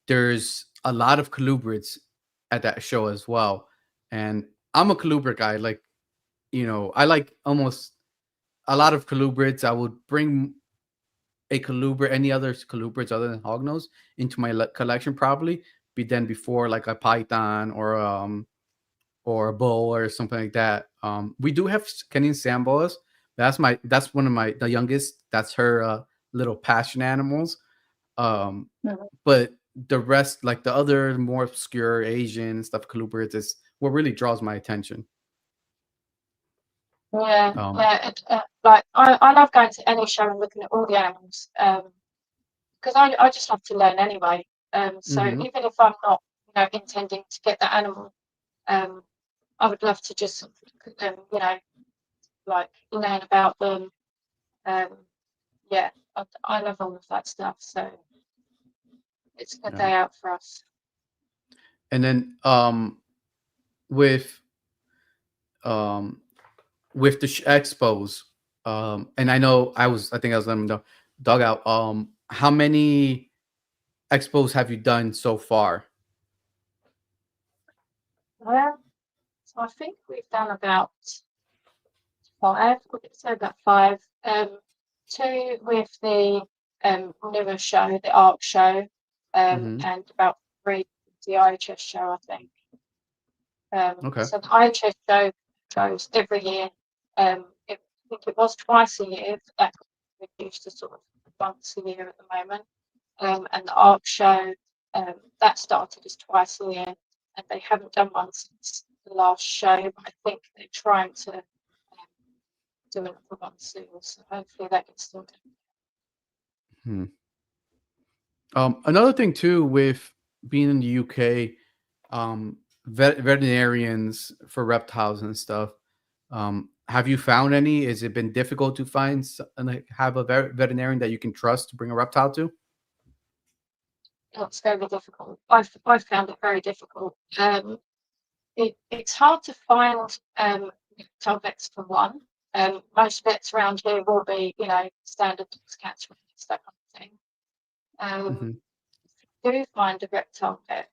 there's a lot of colubrids at that show as well. And I'm a colubrid guy. Like, I like almost a lot of colubrids. I would bring a colubrid, any other colubrids other than hognose, into my collection probably. Before like a python or a bull or something like that. We do have Kenyan sand boas. That's one of the youngest. That's her little passion animals. But the rest, like the other more obscure Asian stuff, colubrids, is what really draws my attention. Yeah, like I love going to any show and looking at all the animals, because I just love to learn anyway. So even if I'm not, intending to get that animal, I would love to just look at them, like learn about them. Yeah, I love all of that stuff. So it's a good day out for us. And then with the expos, and I know I think I was letting the dog out. How many expos have you done so far? Well, so I think we've done about 5. We'd say about 5. 2 with the newer show, the ARC show, and about 3 with the IHS show, I think. Okay. So the IHS show goes every year. I think it was twice a year, but that got reduced to sort of once a year at the moment. And the ARC show, that started as twice a year, and they haven't done one since the last show, but I think they're trying to do another one soon, so hopefully that gets done. Another thing too, with being in the UK, veterinarians for reptiles and stuff. Have you found any? Has it been difficult to find and have a veterinarian that you can trust to bring a reptile to? It's very difficult. I've found it very difficult. It's hard to find reptile vets for one. Most vets around here will be, standard dogs, cats, rabbits, that kind of thing. If you do find a reptile vet,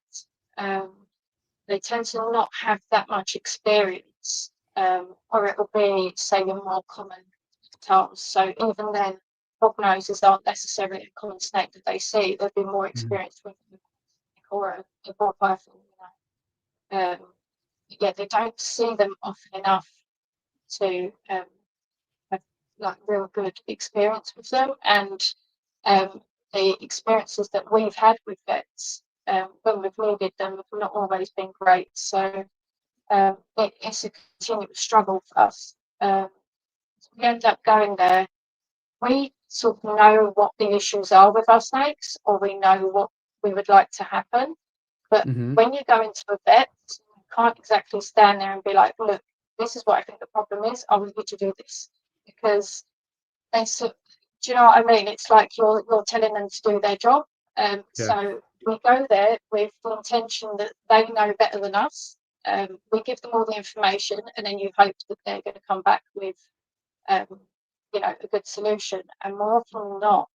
they tend to not have that much experience, or it will be, say, your more common reptiles. So even then, hognoses aren't necessarily a common snake that they see. They've been more experienced with them, or a ball python. Yeah, they don't see them often enough to have like real good experience with them, and the experiences that we've had with vets when we've needed them have not always been great. So it's a continuous struggle for us. We end up going there. We sort of know what the issues are with our snakes, or we know what we would like to happen. But when you go into a vet, you can't exactly stand there and be like, look, this is what I think the problem is. I want you to do this. Because they sort, do you know what I mean? It's like you're telling them to do their job. So we go there with the intention that they know better than us. We give them all the information, and then you hope that they're going to come back with, a good solution. And more often than not,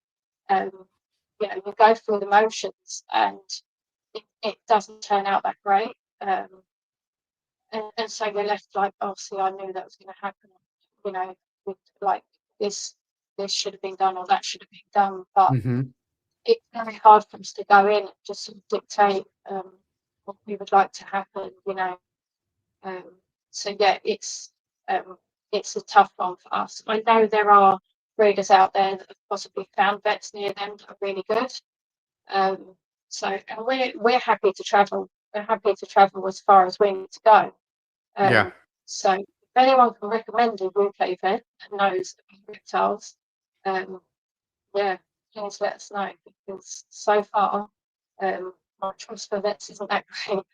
you go through the motions, and it doesn't turn out that great. And so you're left like, oh, see, I knew that was going to happen. With, like this should have been done, or that should have been done. But it's very hard for us to go in and just sort of dictate what we would like to happen. So yeah, it's a tough one for us. I know there are breeders out there that have possibly found vets near them that are really good. So, and we're happy to travel. We're happy to travel as far as we need to go. So if anyone can recommend a UK vet that knows reptiles, please let us know, because so far my choice for vets isn't that great.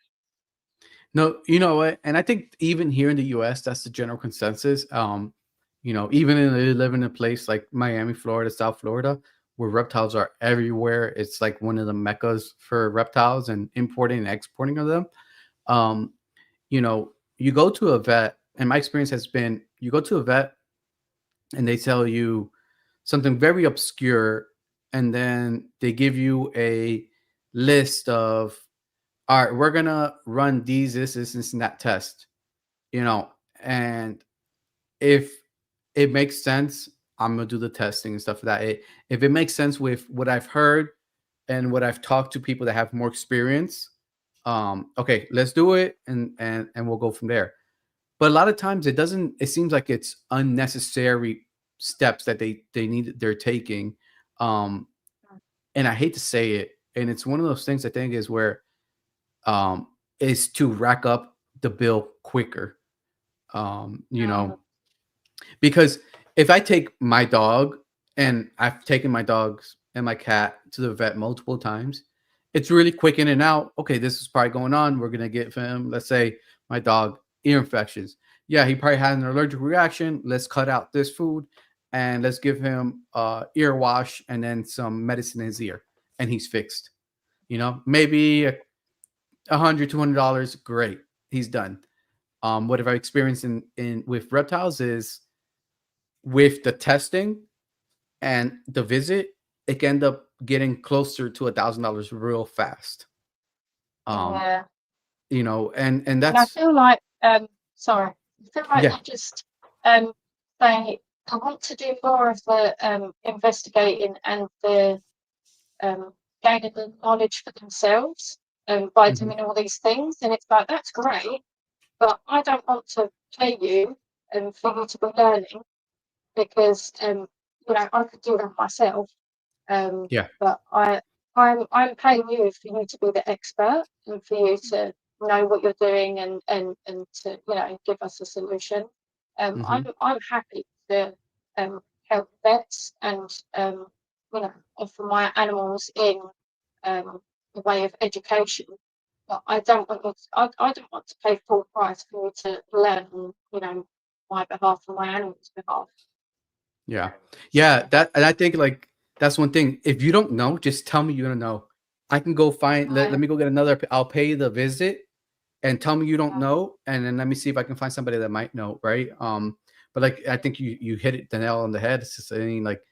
No, you know what? And I think even here in the US, that's the general consensus. Even live in a place like Miami, Florida, South Florida, where reptiles are everywhere. It's like one of the meccas for reptiles and importing and exporting of them. You go to a vet, and my experience has been, you go to a vet and they tell you something very obscure, and then they give you a list of, all right, we're gonna run this, and that test, and if it makes sense, I'm gonna do the testing and stuff like that. If it makes sense with what I've heard and what I've talked to people that have more experience, okay, let's do it, and we'll go from there. But a lot of times it doesn't. It seems like it's unnecessary steps that they're taking, and I hate to say it, and it's one of those things I think is where is to rack up the bill quicker. You know, because if I take my dog, and I've taken my dogs and my cat to the vet multiple times, it's really quick in and out. Okay, this is probably going on. We're gonna give him, let's say, my dog ear infections. Yeah, he probably had an allergic reaction. Let's cut out this food and let's give him ear wash and then some medicine in his ear, and he's fixed. You know, maybe $100, $200. Great, he's done. What have I experienced in with reptiles is with the testing and the visit, it can end up getting closer to $1,000 real fast. Yeah. You know, and And I that's feel like, sorry, I feel like yeah. they just, they, I want to do more of the investigating and the gaining the knowledge for themselves by Mhm. doing all these things. And it's like, that's great, but I don't want to pay you for you to be learning, because you know, I could do that myself. Yeah. But I'm paying you for you to be the expert and for you to know what you're doing and to, you know, give us a solution. Mhm. I'm happy to help vets and you know, offer my animals in a way of education. But I don't want you to, I don't want to pay full price for you to learn on, you know, my behalf or my animals' behalf. Yeah. Yeah, So, that, and I think like that's one thing. If you don't know, just tell me you don't know. I can go find let me go get another. I'll pay the visit and tell me you don't know, and then let me see if I can find somebody that might know, right? But like I think you hit it the nail on the head. It's just saying like,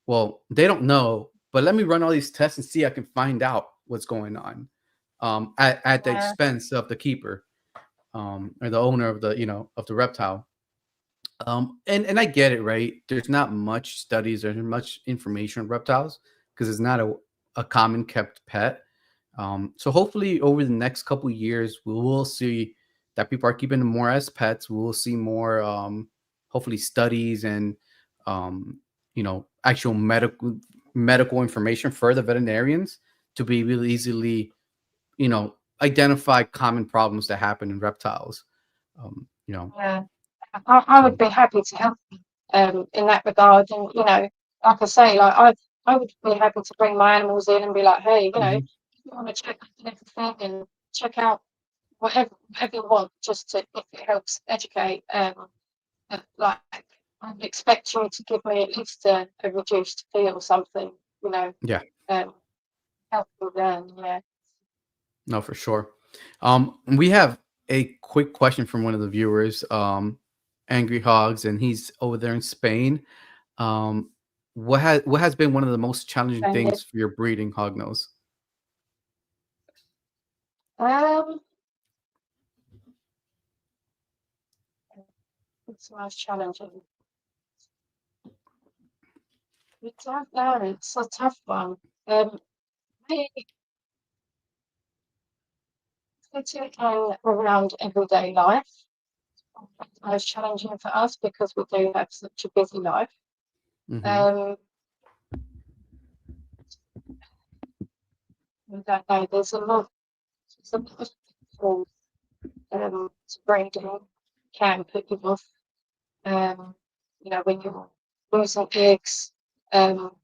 well, they don't know, but let me run all these tests and see I can find out what's going on. At the yeah, expense of the keeper, or the owner of the, you know, of the reptile. And I get it, right? There's not much studies, there's much information on reptiles because it's not a common kept pet. So hopefully over the next couple of years, we will see that people are keeping them more as pets. We will see more, hopefully, studies and you know, actual medical information for the veterinarians to be really easily, you know, identify common problems that happen in reptiles. You know, yeah. I would so be happy to help in that regard. And you know, like I say, like I would be happy to bring my animals in and be like, hey, you know, if mhm. you want to check out everything and check out whatever you want, just to, if it helps educate. Like I'd expect you to give me at least a reduced fee or something, you know, Yeah, um, help me learn. Yeah. no, for sure. We have a quick question from one of the viewers, Angry Hogs, and he's over there in Spain. Um, what has been one of the most challenging And things for your breeding hognose? um, it's most challenging. I don't know. It's a tough one. Maybe fitting around everyday life is most challenging for us because we do have such a busy life. Hmm. Um, we don't know. There's a lot of people to breeding can put you off. Um, you know, when you're losing eggs, um,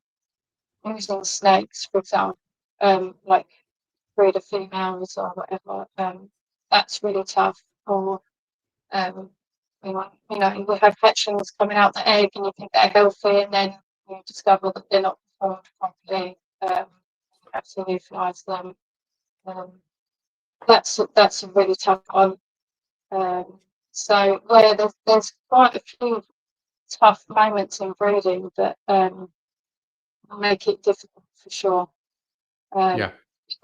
losing snakes, for example, like breeder females or whatever, that's really tough. Or you know, we have hatchlings coming out the egg and you think they're healthy, and then you discover that they're not performed properly. You have to euthanize them. Um, that's a really tough one. So yeah, there's quite a few tough moments in breeding that make it difficult for sure. Yeah,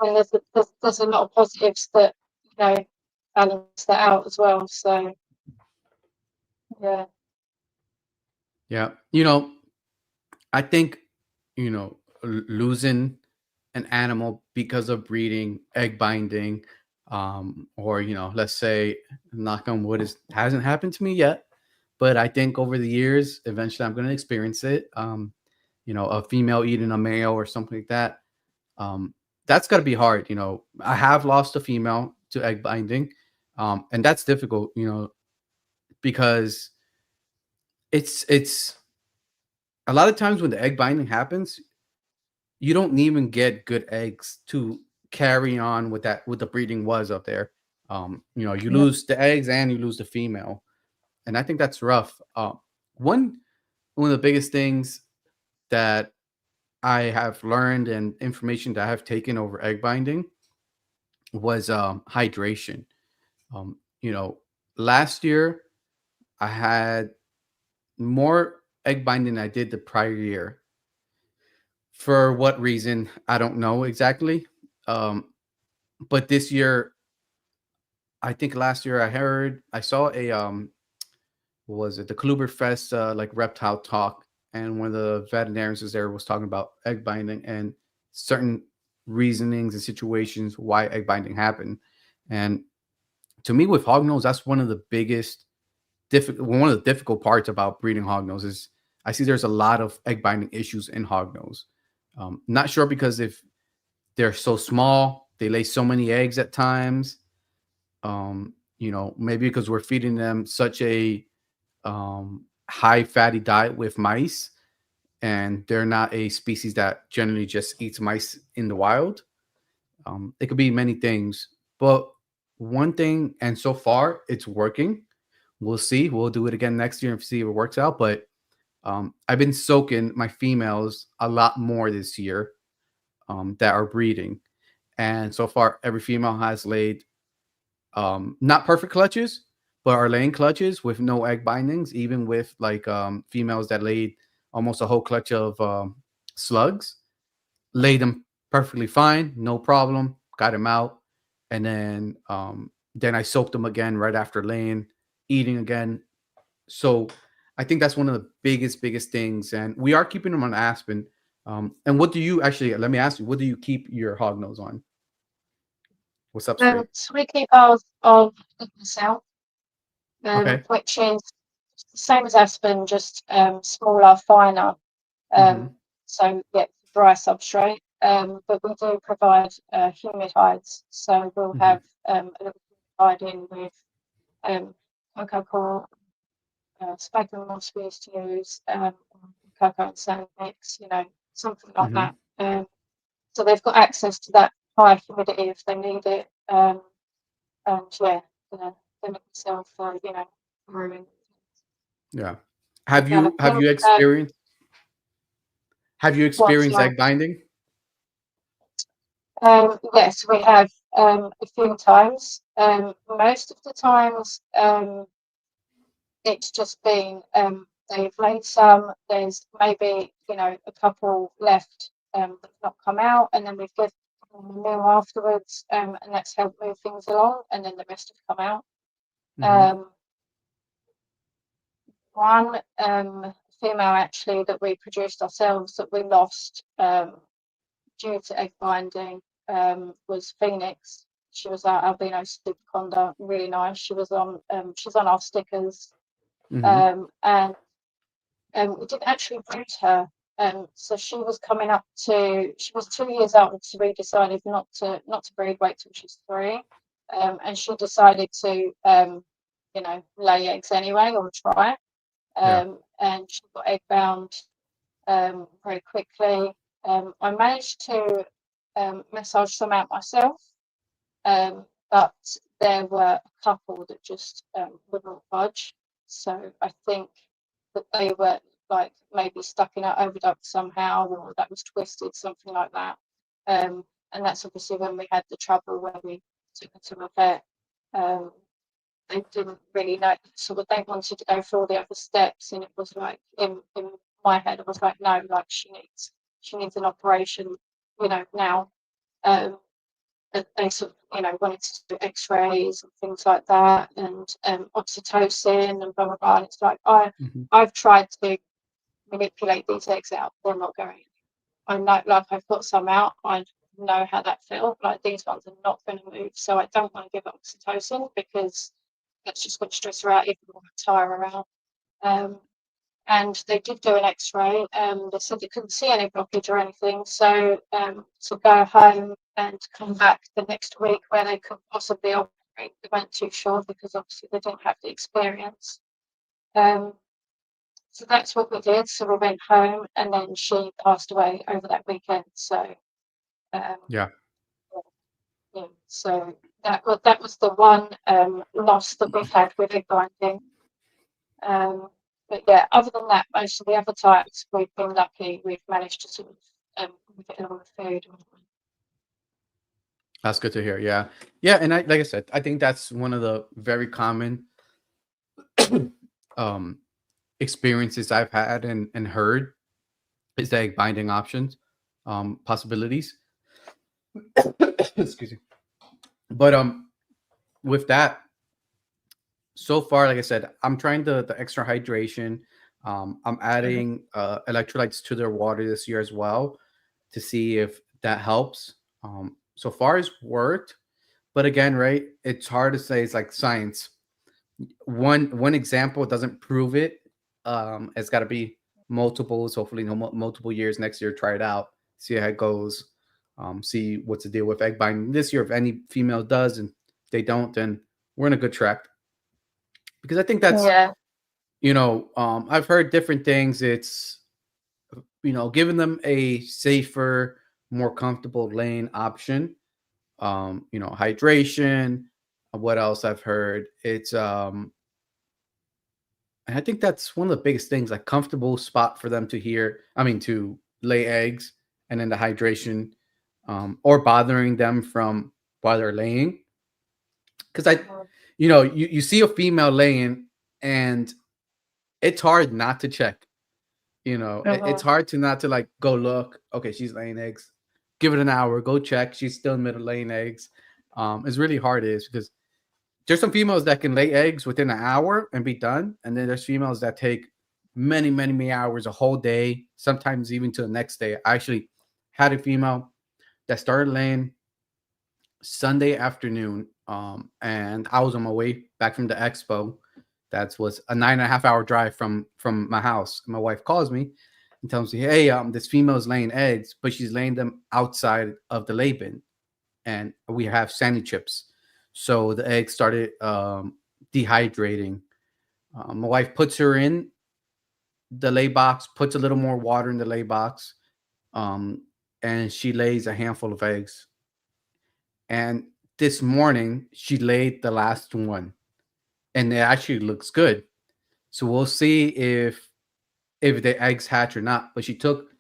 And there's a lot of positives that, you know, balance that out as well. So yeah, yeah. You know, I think, you know, losing an animal because of breeding, egg binding, or, you know, let's say, knock on wood, is hasn't happened to me yet, but I think over the years, eventually, I'm going to experience it. You know, a female eating a male or something like that. That's got to be hard. I have lost a female to egg binding, and that's difficult. Because it's a lot of times when the egg binding happens, you don't even get good eggs to carry on with that, what the breeding was up there. You Yeah. lose the eggs and you lose the female, and I think that's rough. One one of the biggest things that I have learned and information that I have taken over egg binding was hydration. Um, you know, Last year I had more egg binding than I did the prior year. For what reason, I don't know exactly. Um, but this year, I think last year I saw a what was it, the Kluberfest like reptile talk, and one of the veterinarians was there was talking about egg binding and certain reasonings and situations why egg binding happened. And to me, with hognose, that's one of the biggest one of the difficult parts about breeding hognose is I see there's a lot of egg binding issues in hognose. Not sure because if they're so small, they lay so many eggs at times. Maybe because we're feeding them such a high fatty diet with mice, and they're not a species that generally just eats mice in the wild. It could be many things, but one thing, and so far it's working. We'll see. We'll do it again next year and see if it works out. But I've been soaking my females a lot more this year that are breeding. And so far, every female has laid not perfect clutches, but are laying clutches with no egg bindings, even with like females that laid almost a whole clutch of slugs, laid them perfectly fine, no problem, got them out. And then I soaked them again right after laying, eating again. So I think that's one of the biggest things. And we are keeping them on Aspen. And what do you actually, let me ask you, what do you keep your hog nose on? What substrate? So we keep ours on south, Okay. which is the same as Aspen, just smaller, finer. Mm-hmm. So yeah, dry substrate. But we do provide humid hides. So we'll Mm-hmm. have a little hide in with cocoa spectrum moss we used to use, cocoa and sand mix, something like Mm-hmm. that. So they've got access to that high humidity if they need it. And yeah, limit themselves for, brewing. Yeah. But Have yeah, I you have think you experienced have you what's experienced like, egg binding? yes, we have a few times. Most of the times, it's just been they've laid some. There's maybe a couple left that's not come out, and then we've given them a meal afterwards, and that's helped move things along. And then the rest have come out. Mm-hmm. One female actually that we produced ourselves that we lost due to egg binding was Phoenix. She was our albino superconda, really nice. She's on our stickers, Mm-hmm. and we didn't actually breed her. So she was she was 2 years out, so we decided not to breed, wait till she's 3. And she decided to lay eggs anyway or try. Yeah. And she got egg bound very quickly. I managed to massage some out myself, but there were a couple that just wouldn't budge. So I think that they were like maybe stuck in our oviduct somehow, or that was twisted, something like that. And that's obviously when we had the trouble where we took her to a vet. They didn't really know, so they wanted to go through all the other steps, and it was like in my head, I was like, no, like she needs an operation, now. They sort of, wanted to do X-rays and things like that, and oxytocin and blah blah blah. And it's like Mm-hmm. I've tried to manipulate these eggs out; they're not going. I know, like I've got some out. I know how that felt. Like these ones are not going to move, so I don't want to give oxytocin because that's just going to stress her out even more, tire her out. and they did do an X-ray. They said they couldn't see any blockage or anything. So to go home and come back the next week where they could possibly operate, they weren't too sure because obviously they didn't have the experience. So that's what we did. So we went home, and then she passed away over that weekend. So Yeah. So that was the one loss that we've had with egg binding. But yeah, other than that, most of the other types we've been lucky. We've managed to sort of get along with food. That's good to hear. Yeah. Yeah. And like I said, I think that's one of the very common experiences I've had and heard is the egg binding options, possibilities. Excuse me. But with that, so far, like I said, I'm trying the extra hydration. I'm adding electrolytes to their water this year as well to see if that helps. So far, it's worked, but again, right? It's hard to say. It's like science. One example doesn't prove it. It's got to be multiples. Hopefully, multiple years next year. Try it out. See how it goes. See what's the deal with egg binding this year. If any female does and they don't, then we're in a good track. Because I think that's I've heard different things. It's giving them a safer, more comfortable laying option. Hydration. What else I've heard? It's and I think that's one of the biggest things, like comfortable spot for them to lay eggs, and then the hydration, or bothering them from while they're laying. Because you see a female laying, and it's hard not to check. It's hard to not to like go look. Okay, she's laying eggs. Give it an hour. Go check. She's still in the middle laying eggs. It's really hard because there's some females that can lay eggs within an hour and be done, and then there's females that take many, many, many hours, a whole day, sometimes even to the next day. I actually had a female that started laying Sunday afternoon, and I was on my way back from the expo. That was a 9.5 hour drive from my house. My wife calls me and tells me, "Hey, this female is laying eggs, but she's laying them outside of the lay bin, and we have Sandie chips, so the eggs started dehydrating." My wife puts her in the lay box, puts a little more water in the lay box, and she lays a handful of eggs. And this morning, she laid the last one, and it actually looks good. So we'll see if the eggs hatch or not. But she took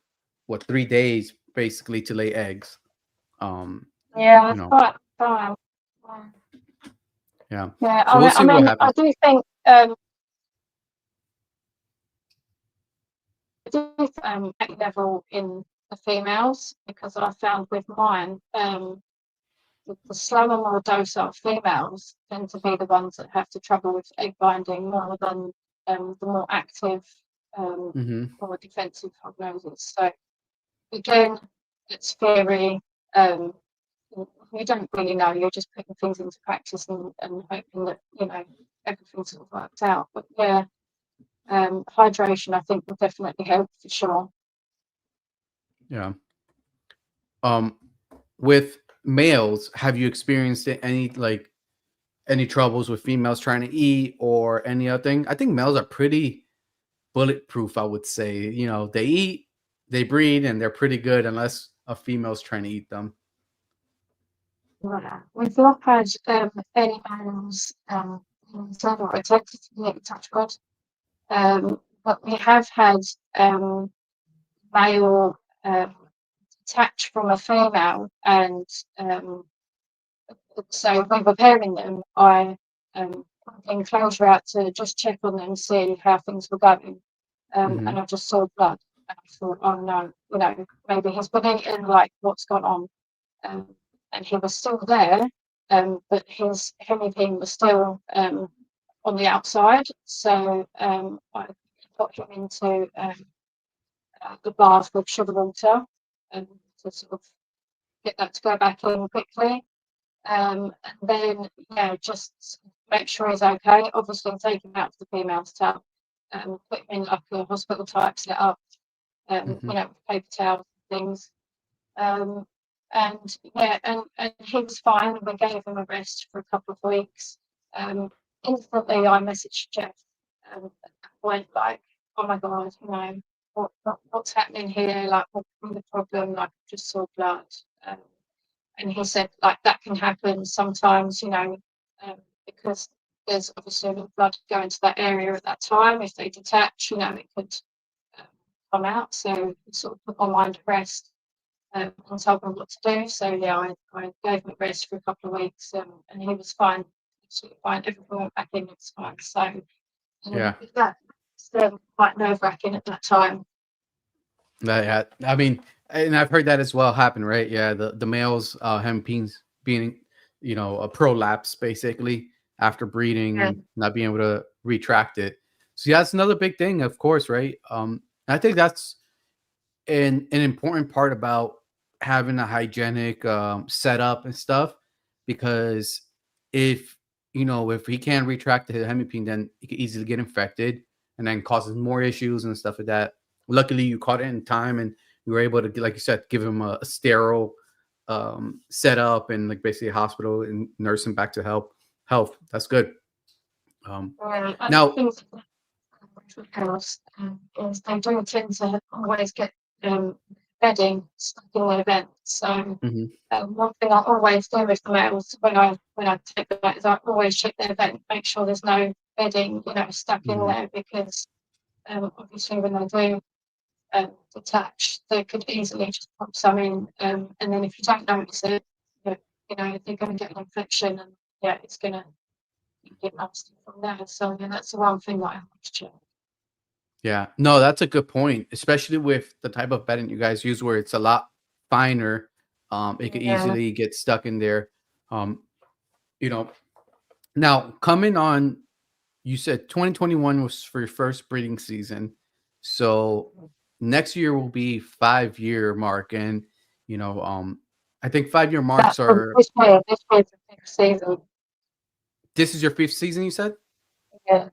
3 days basically to lay eggs. Yeah, it's quite fine. Yeah. Yeah, So we'll see what happens. I do think level in the females, because I found with mine, the slower, more docile females tend to be the ones that have the trouble with egg binding more than the more active, more defensive hognoses. So again, it's very you don't really know. You're just putting things into practice and hoping that everything sort of works out. But yeah, hydration I think will definitely help for sure. Yeah. With males, have you experienced any troubles with females trying to eat or any other thing? I think males are pretty bulletproof, I would say. They eat, they breed, and they're pretty good unless a female's trying to eat them. Yeah. We've not had any males or attempted to get touch God, but we have had male detach from a female, and so when we're pairing them, I put the enclosure out to just check on them, see how things were going, and I just saw blood, and I thought, oh no, maybe he's been eating, like what's gone on, and he was still there, but his hemipene was still on the outside, so I got him into the bath with sugar water, to sort of get that to go back in quickly. And then just make sure he's okay. Obviously, take him out of the female's tub, put him in like a hospital type setup, Mhm. with paper towels and things. And he was fine. We gave him a rest for a couple of weeks. Instantly, I messaged Jeff. Went like, "Oh my God, what's happening here? Like, what's the problem? Like, I just saw blood." And he said, like, that can happen sometimes, because there's obviously blood going to that area at that time. If they detach, it could come out. So we sort of put my mind at rest, and told him what to do. So yeah, I gave him a rest for a couple of weeks, and he was fine, absolutely fine. Everything went back in, it was fine. So Yeah. that was quite nerve-wracking at that time. Yeah. I mean, and I've heard that as well happen, right? Yeah. The males, hempines being, a prolapse basically after breeding Yeah. and not being able to retract it. So yeah, that's another big thing, of course, right? I think that's an important part about having a hygienic setup and stuff, because if if he can't retract the hemipene, then he could easily get infected and then causes more issues and stuff like that. Luckily, you caught it in time and you were able to, like you said, give him a sterile setup and like basically a hospital and nurse him back to health. That's good. Now, Reptiles is they do tend to always get bedding stuck in their vent. So mhm, one thing I always do with the males when I take them out is I always check their vent, make sure there's no bedding stuck in mhm. there, because obviously when they do detach, they could easily just pop some in, and then if you don't notice it, they're going to get an infection, and it's going to get nasty from there. So that's the one thing that I have to check. Yeah, no, that's a good point, especially with the type of bedding you guys use where it's a lot finer. It could Yeah. easily get stuck in there. Um, you know, Now coming on, you said 2021 was for your first breeding season. So next year will be 5-year mark. And, I think 5-year marks That's from are, this year. This year's the fifth season. this is your 5th season, you said? Yeah.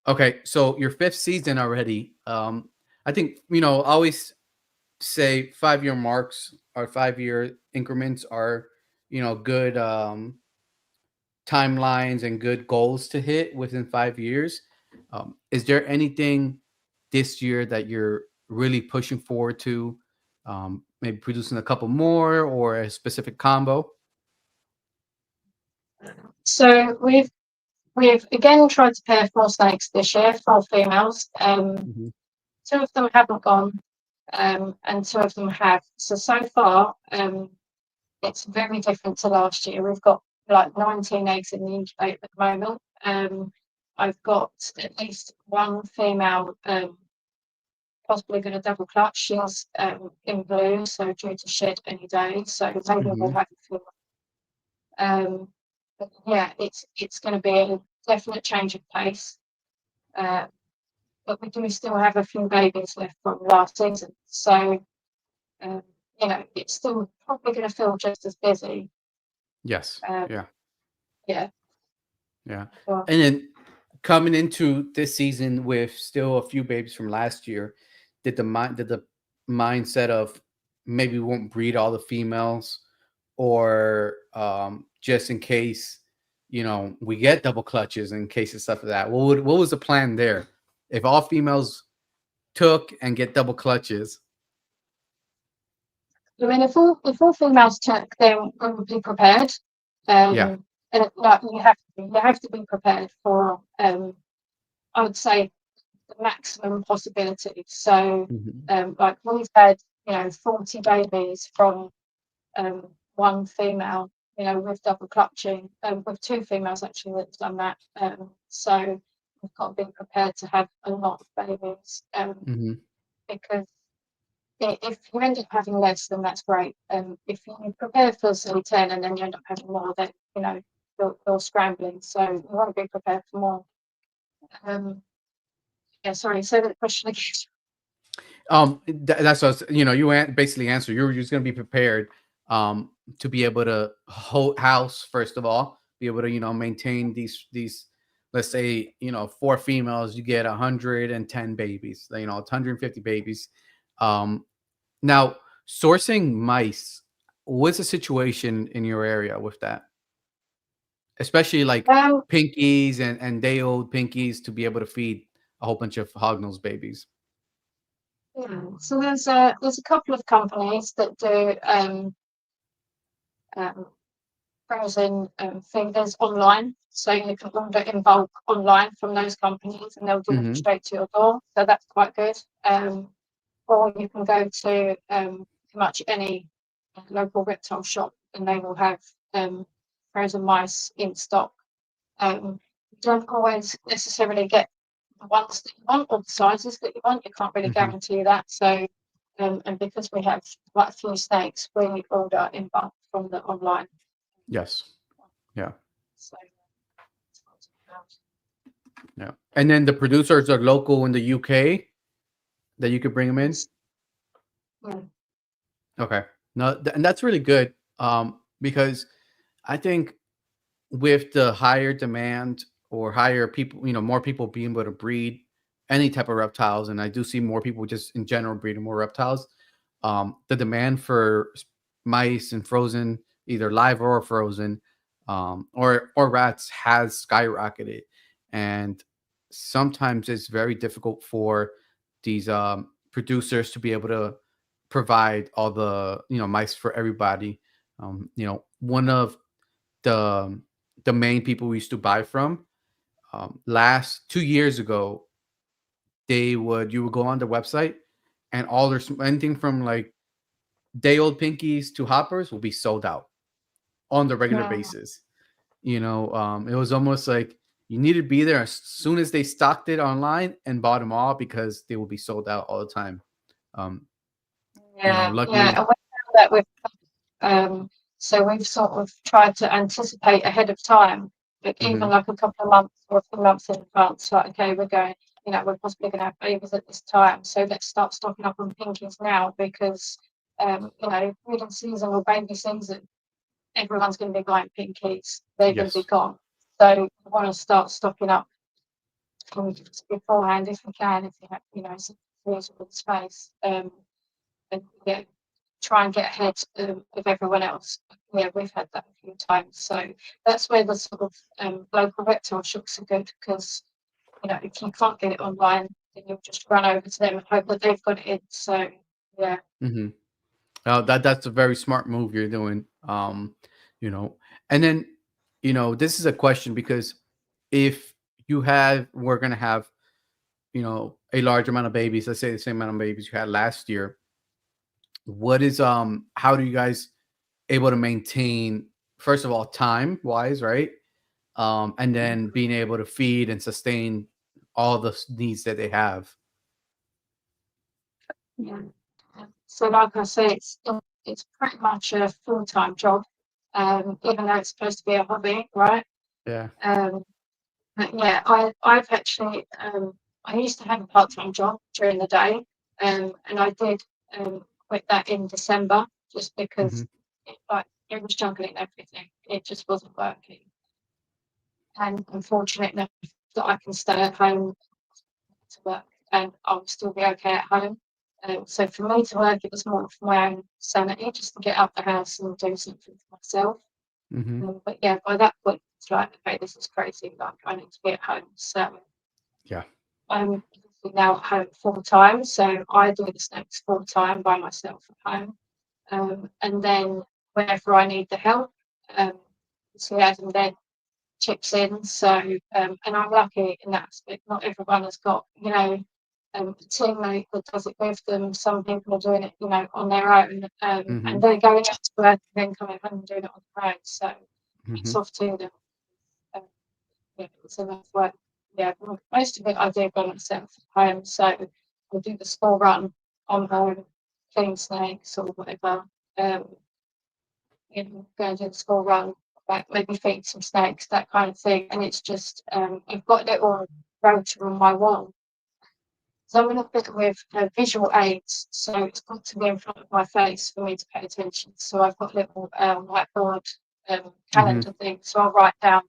Okay. So your 5th season already. I think, I always say 5-year marks or 5-year increments are, good timelines and good goals to hit within 5 years. Is there anything this year that you're really pushing forward to? Maybe producing a couple more or a specific combo? So we've again tried to pair 4 snakes this year, 4 females. Mhm. 2 of them haven't gone, and 2 of them have. So far, it's very different to last year. We've got like 19 eggs in the incubator at the moment. I've got at least 1 female, possibly going to double clutch. She's in blue, so due to shed any day. So maybe we'll Mhm. have a few. But yeah, it's going to be a definite change of pace. But we do still have a few babies left from last season, so um, it's still probably going to feel just as busy. Yes. Um, Yeah. yeah. Yeah. Well, And then coming into this season with still a few babies from last year, did the mindset of maybe we won't breed all the females, or just in case we get double clutches in case of stuff like that? What was the plan there? If all females took and get double clutches? I mean, if all females took, then we would be prepared. Yeah. And like you have to be prepared for I would say the maximum possibilities. So Mhm. like we've had 40 babies from 1 female, with double clutching, with 2 females actually that's done that. So we've got to be prepared to have a lot of babies, Mhm. because if you end up having less, then that's great. If you prepare for say 10 and then you end up having more, then you're scrambling. So you want to be prepared for more. Yeah, sorry, say that question again. That's what you basically answer. You're just going to be prepared to be able to hold house, first of all, be able to maintain these let's say, 4 females, you get 110 babies, 150 babies. Now, sourcing mice, what's the situation in your area with that? Especially like Um, pinkies and day old pinkies to be able to feed a whole bunch of hognose babies. yeah. So there's a couple of companies that do um, frozen feeders online. So you can order in bulk online from those companies, and they'll deliver Hmm. straight to your door. So that's quite good. Or you can go to pretty much any local reptile shop, and they will have frozen mice in stock. You don't always necessarily get the ones that you want or the sizes that you want. You can't really Hmm. guarantee that. So, and because we have quite a few snakes, we order in bulk from the online. Yes. Yeah. So, Yeah. And then the producers are local in the UK that you could bring them in. yeah. Okay. No, and that's really good. Because I think with the higher demand or higher people, more people being able to breed any type of reptiles, and I do see more people just in general breeding more reptiles. The demand for mice and frozen, either live or frozen, or rats has skyrocketed, and sometimes it's very difficult for these producers to be able to provide all the mice for everybody. One of the the main people we used to buy from, last 2 years ago, you would go on the website, and all their anything from like day old pinkies to hoppers will be sold out on the regular Yeah. basis. It was almost like you need to be there as soon as they stocked it online and bought them all, because they will be sold out all the time. um Yeah, yeah, Luckily. and we found that with so we've sort of tried to anticipate ahead of time, like even Hmm. like a couple of months or a few months in advance. Like, okay, we're going, we're possibly going to have babies at this time, so let's start stocking up on pinkies now because breeding season or baby season, everyone's going to be buying pinkies. They're going to be Yes. gone, so we want to start stocking up beforehand if we can, if we have some reasonable space. And yeah, try and get ahead of everyone else. Yeah, we've had that a few times. So that's where the sort of local reptile shops are good because, if you can't get it online, then you'll just run over to them and hope that they've got it in. So, yeah. Hmm. That's a very smart move you're doing. You know, and then this is a question, because if we're gonna have a large amount of babies, let's say the same amount of babies you had last year, what is how do you guys able to maintain, first of all, time wise, right? And then being able to feed and sustain all the needs that they have. Yeah. So, like I say, it's pretty much a full-time job, even though it's supposed to be a hobby, right? Yeah. Um, But yeah, I've actually I used to have a part-time job during the day, and I did quit that in December just Hmm. because it was juggling everything. It just wasn't working. And I'm fortunate enough that I can stay at home to work and I'll still be okay at home. So for me to work, it was more for my own sanity, just to get out the house and do something for myself. Hmm. But yeah, by that point, it's like, okay, this is crazy. Like, I need to be at home. So Yeah. I'm now at home full time. So I do the snakes full time by myself at home. And then whenever I need the help, um, so as and then chips in. So, and I'm lucky in that aspect. Not everyone has got, a teammate that does it with them. Some people are doing it, on their own, Hmm. and they're going out to work and then coming home and doing it on their own. So it's Hmm. off to them. Um, yeah, so that's what, yeah, most of it I do by myself at home. So I'll do the school run on home, clean snakes or whatever. Um, go and do the school run, like maybe feed some snakes, that kind of thing. And it's just, I've got a little rotor on my wall. So I'm going to fit with visual aids. So it's got to be in front of my face for me to pay attention. So I've got a little whiteboard Hmm. calendar thing. So I'll write down,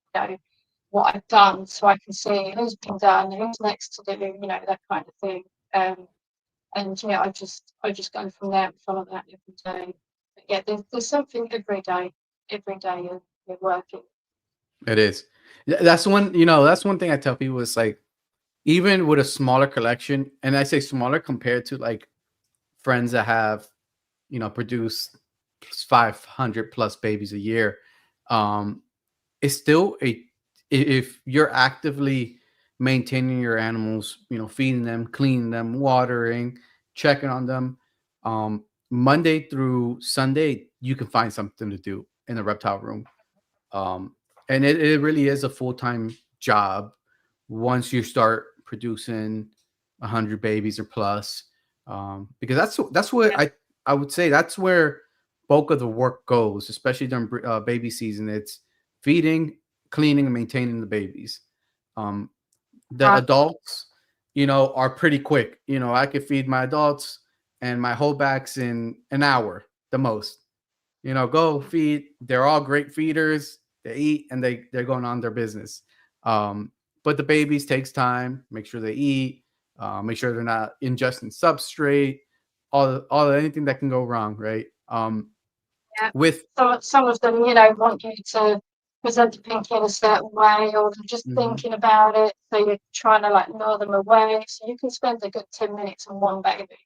what I've done, so I can see who's been done, who's next to do, you know, that kind of thing. And yeah, I just go from there and follow that every day. But yeah, there's something every day. Every day you're working. It is. That's one, you know, that's one thing I tell people is like, even with a smaller collection, and I say smaller compared to like friends that have, you know, produce 500 plus babies a year, it's still if you're actively maintaining your animals, you know, feeding them, cleaning them, watering, checking on them, Monday through Sunday, you can find something to do in the reptile room. Um, and it really is a full-time job once you start producing 100 babies or plus, because that's what I would say that's where bulk of the work goes, especially during baby season. It's feeding, cleaning, and maintaining the babies. The adults, you know, are pretty quick. You know, I could feed my adults and my holdbacks in an hour the most. You know, go feed. They're all great feeders. They eat and they're going on their business. But the babies takes time. Make sure they eat. Make sure they're not ingesting substrate. All anything that can go wrong, right? Yeah. With So some of them, you know, want you to present the pinky in a certain way, or they're just thinking about it. So you're trying to like lure them away. So you can spend a good 10 minutes on one baby.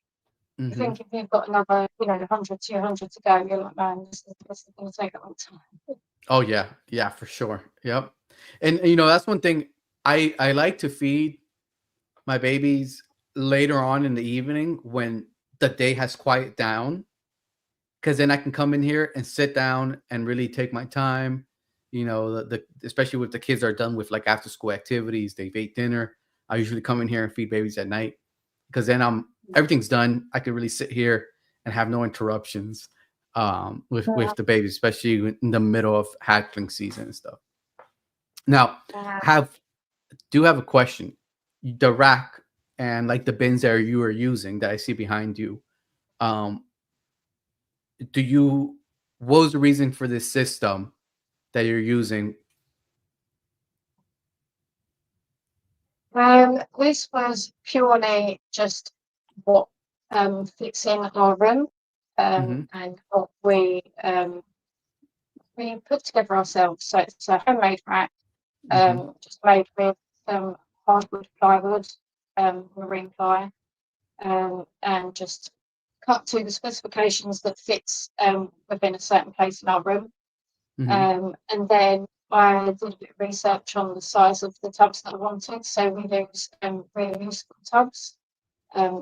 I think if you've got another, you know, 100, 200 to go, you're like, man, this is going to take a long time. Oh yeah, for sure. Yep. And you know, that's one thing I like to feed my babies later on in the evening when the day has quieted down, because then I can come in here and sit down and really take my time. You know, the especially with the kids are done with like after school activities, they've ate dinner. I usually come in here and feed babies at night because then everything's done. I can really sit here and have no interruptions with the babies, especially in the middle of hatchling season and stuff. Now, do have a question. The rack and like the bins that you are using that I see behind you, um, what was the reason for this system that you're using? This was purely just what fits in our room, and what we put together ourselves. So it's a homemade rack, just made with hardwood plywood, marine ply, and just cut to the specifications that fits within a certain place in our room. And then I did a bit of research on the size of the tubs that I wanted. So we use reusable tubs,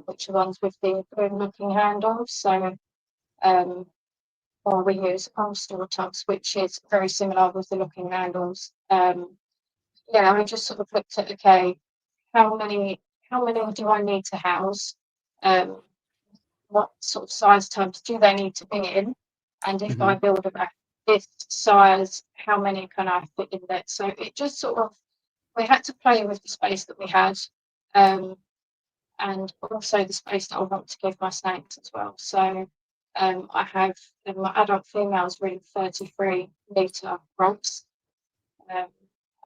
which are ones with the looking handles. So, or we use store tubs, which is very similar with the looking handles. Yeah, I just sort of looked at, okay, how many do I need to house? What sort of size tubs do they need to be in? And if I build a rack this size, how many can I fit in there? So it just sort of, we had to play with the space that we had, and also the space that I want to give my snakes as well. So I have my adult females are in 33 litre rugs,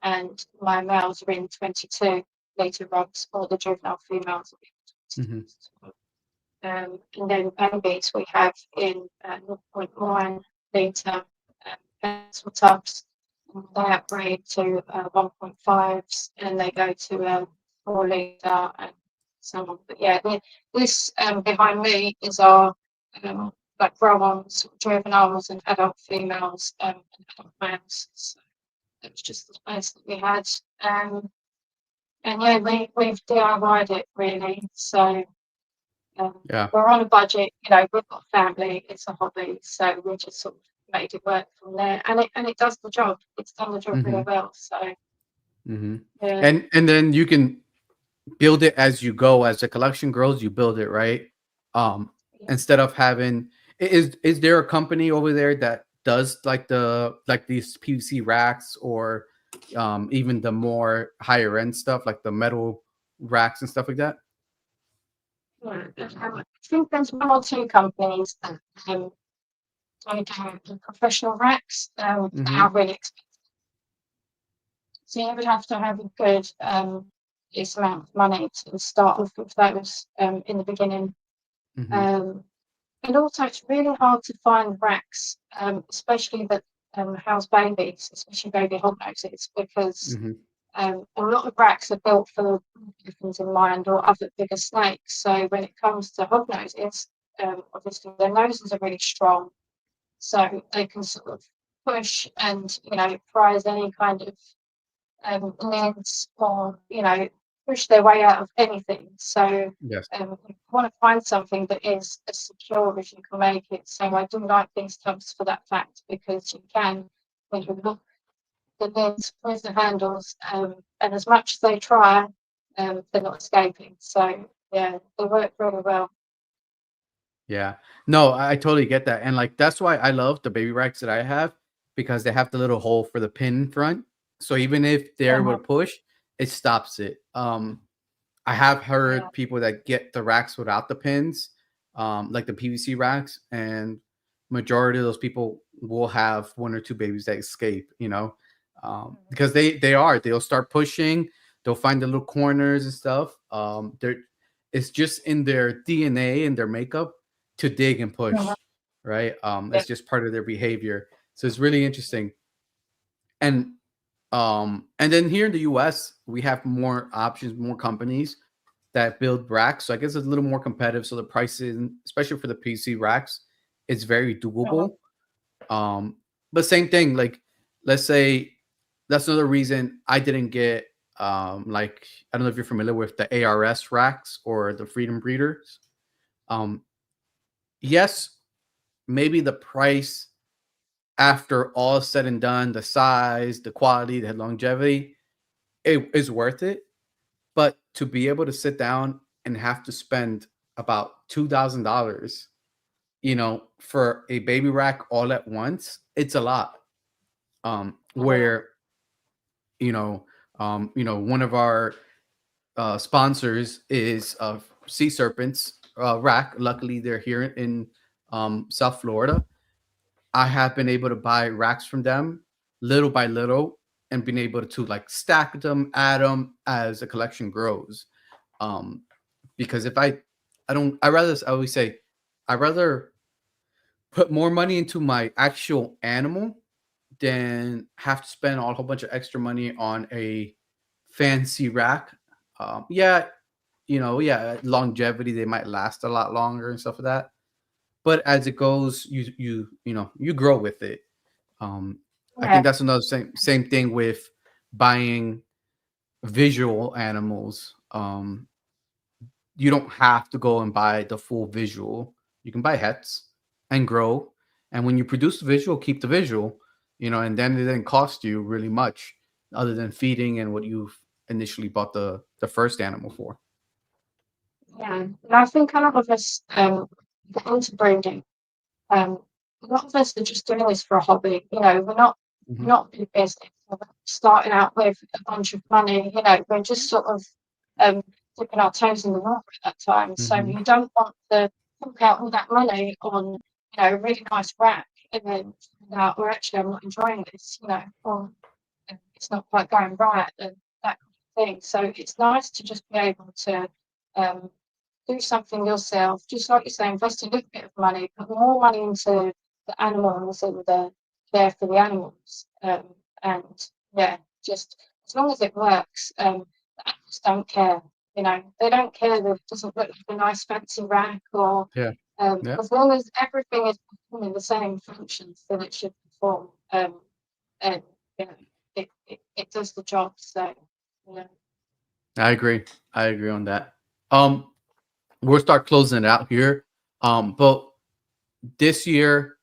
and my males are in 22 litre rugs, or the juvenile females are in 22. And then babies we have in 0.1 litre pencil tubs. They upgrade to 1.5s, and they go to 4 litre and so on. But yeah, this behind me is our like grow-ons, juveniles, and adult females, and adult males. So that's just the space that we had. And yeah, we've DIY'd it really. So. We're on a budget, you know, we've got family, it's a hobby, so we just sort of made it work from there, and it does the job. It's done the job really well. So yeah. And then you can build it as you go. As the collection grows, you build it, right? Instead of having, is there a company over there that does like these PVC racks, or even the more higher end stuff like the metal racks and stuff like that? I think there's 1 or 2 companies that do professional racks that are really expensive. So you would have to have a good amount of money to start off with those in the beginning. And also, it's really hard to find racks, especially that house babies, especially baby hognoses, because a lot of racks are built for dolphins in mind or other bigger snakes. So when it comes to hognoses, obviously their noses are really strong, so they can sort of push and prize any kind of lids, or push their way out of anything. So Yes. you want to find something that is as secure as you can make it. So I do like these tubs for that fact, because you can, when you look the lids, press the handles, and as much as they try, they're not escaping. So yeah, they work really well. Yeah. No, I totally get that. And like that's why I love the baby racks that I have, because they have the little hole for the pin in front. So even if they're able to push, it stops it. I have heard people that get the racks without the pins, like the PVC racks, and majority of those people will have one or two babies that escape, because they'll start pushing, they'll find the little corners and stuff. It's just in their DNA and their makeup to dig and push, right? It's just part of their behavior. So it's really interesting. And and then here in the US, we have more options, more companies that build racks. So I guess it's a little more competitive. So the pricing, especially for the PC racks, it's very doable. But same thing, like let's say that's another reason I didn't get like I don't know if you're familiar with the ARS racks or the Freedom Breeders. Um, yes, maybe the price after all is said and done, the size, the quality, the longevity, it is worth it. But to be able to sit down and have to spend about $2,000, for a baby rack all at once, it's a lot. Where one of our sponsors is Sea Serpents rack. Luckily, they're here in South Florida. I have been able to buy racks from them little by little and been able to like stack them, add them as the collection grows. Because if I always say, I'd rather put more money into my actual animal than have to spend a whole bunch of extra money on a fancy rack. Yeah, longevity, they might last a lot longer and stuff like that. But as it goes, you grow with it. I think that's another same thing with buying visual animals. You don't have to go and buy the full visual. You can buy hets and grow. And when you produce the visual, keep the visual, and then it didn't cost you really much other than feeding and what you initially bought the first animal for. Yeah, and I think a lot of us get into breeding. A lot of us are just doing this for a hobby. We're not in business. We're not starting out with a bunch of money. We're just sort of dipping our toes in the water at that time. So you don't want to fork out all that money on a really nice rack and then find out, well, actually, I'm not enjoying this. Or it's not quite going right and that kind of thing. So it's nice to just be able to um, do something yourself, just like you say, invest a little bit of money, put more money into the animals and the care for the animals. And yeah, just as long as it works, the animals don't care. They don't care that it doesn't look like a nice fancy rack, or Yeah. Yeah. as long as everything is performing the same functions that it should perform, and it does the job. So yeah. I agree. I agree on that. We'll start closing it out here. But this year,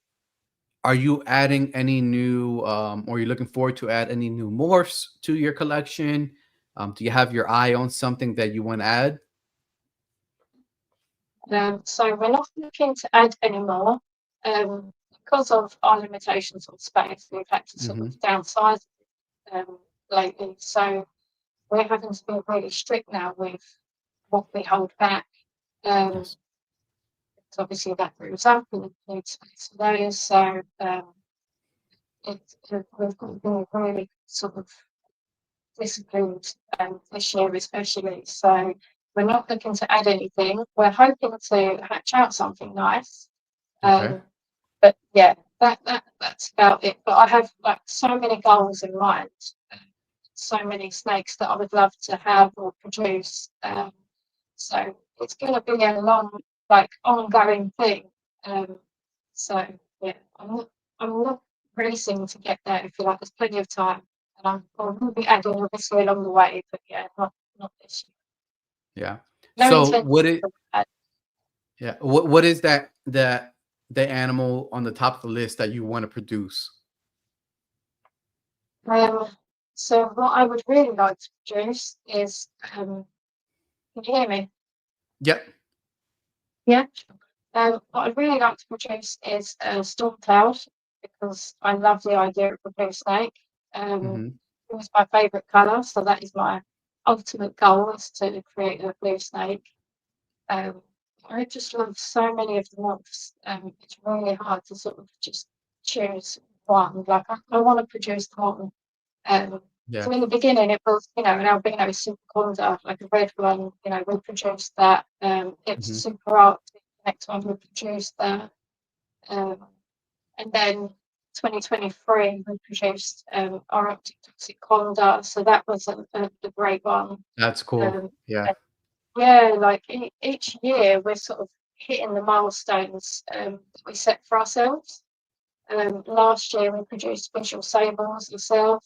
are you adding any new, or are you looking forward to add any new morphs to your collection? Do you have your eye on something that you want to add? So we're not looking to add any more because of our limitations on space. We've had to sort of downsize lately. So we're having to be really strict now with what we hold back. Yes. So obviously that proves up and need space for those. So we've got to be really sort of disciplined this year, especially. So we're not looking to add anything. We're hoping to hatch out something nice. Okay. But yeah, that's about it. But I have like so many goals in mind, so many snakes that I would love to have or produce. So it's going to be a long, like, ongoing thing. So yeah, I'm not racing to get there. If you like, there's plenty of time, and I will be adding obviously along the way. But yeah, not this year. Yeah. No So intention what it to add. yeah, what is that the animal on the top of the list that you want to produce? So what I would really like to produce is, can you hear me? Yep. Yeah. What I'd really like to produce is a storm cloud, because I love the idea of a blue snake. Hmm. It was my favourite colour, so that is my ultimate goal, is to create a blue snake. I just love so many of the morphs. It's really hard to sort of just choose one. Like I want to produce one. Yeah. So in the beginning, it was, an albino super conda, like a red one. We produced that. It was Hmm. super arctic. The next one we produced that. Um, and then 2023 we produced our Arctic toxic conda. So that was a great one. That's cool. Um, Yeah. yeah, like each year we're sort of hitting the milestones that we set for ourselves. Last year we produced visual sables yourself.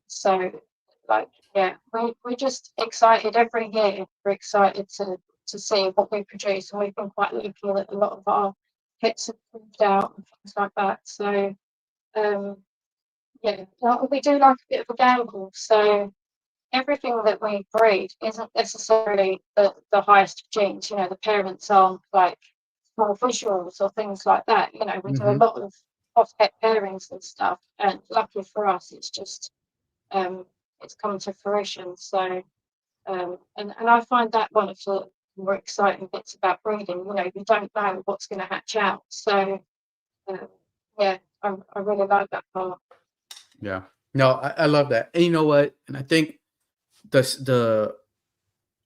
So like, yeah, we're just excited every year. We're excited to see what we produce, and we've been quite lucky that a lot of our hits have proved out and things like that. So yeah, we do like a bit of a gamble. So everything that we breed isn't necessarily the highest of genes. The parents aren't like small visuals or things like that. We do a Hmm. lot of off-het pairings and stuff, and lucky for us, it's just it's come to fruition. So and I find that one of the more exciting bits about breeding. You don't know what's going to hatch out. So yeah, I really like that part. Yeah. No, I love that. And you know what? And I think the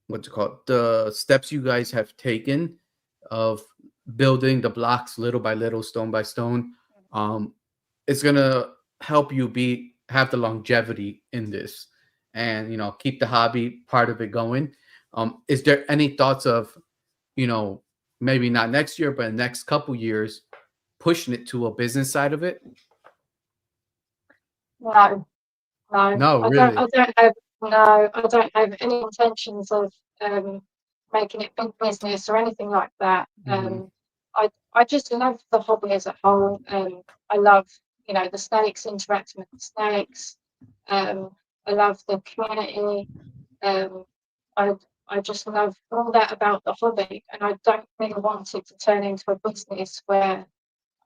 what's it called? The steps you guys have taken of building the blocks little by little, stone by stone, um, it's gonna help you have the longevity in this, and keep the hobby part of it going. Is there any thoughts of maybe not next year, but next couple years, pushing it to a business side of it? No, no, No, I don't. really. I don't have any intentions of making it big business or anything like that. Hmm. I just love the hobby as a whole. I love, the snakes, interacting with the snakes. I love the community. Um, I I just love all that about the hobby, and I don't really want it to turn into a business where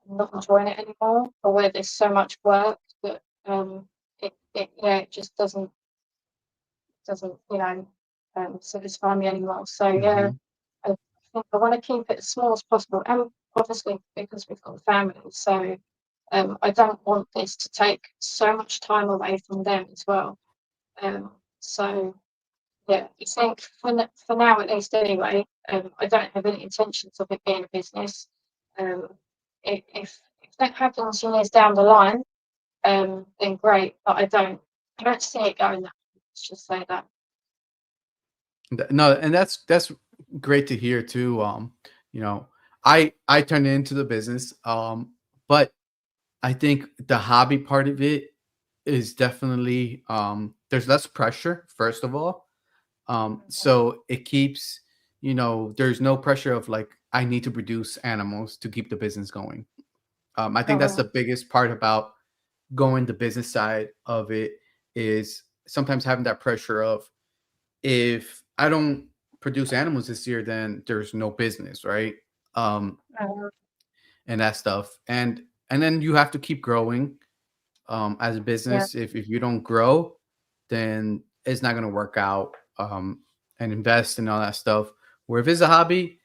I'm not enjoying it anymore, or where there's so much work that it just doesn't satisfy me anymore. So yeah, Hmm. I think I want to keep it as small as possible, and obviously because we've got a family, so I don't want this to take so much time away from them as well. So yeah, I think for now at least anyway, I don't have any intentions of it being a business. Um, if that happens years down the line, then great. But I don't see it going that way. Let's just say that. No, and that's great to hear too. You know, I turned it into the business, but I think the hobby part of it is definitely there's less pressure, first of all. So it keeps, there's no pressure of like I need to produce animals to keep the business going. I think that's the Oh, biggest part about going the business side of it, is sometimes having that pressure of, if I don't produce animals this year, then there's no business, right? Um, oh, and that stuff. And then you have to keep growing as a yeah, business. If you don't grow, then it's not going to work out, and invest and all that stuff. Where if it's a hobby,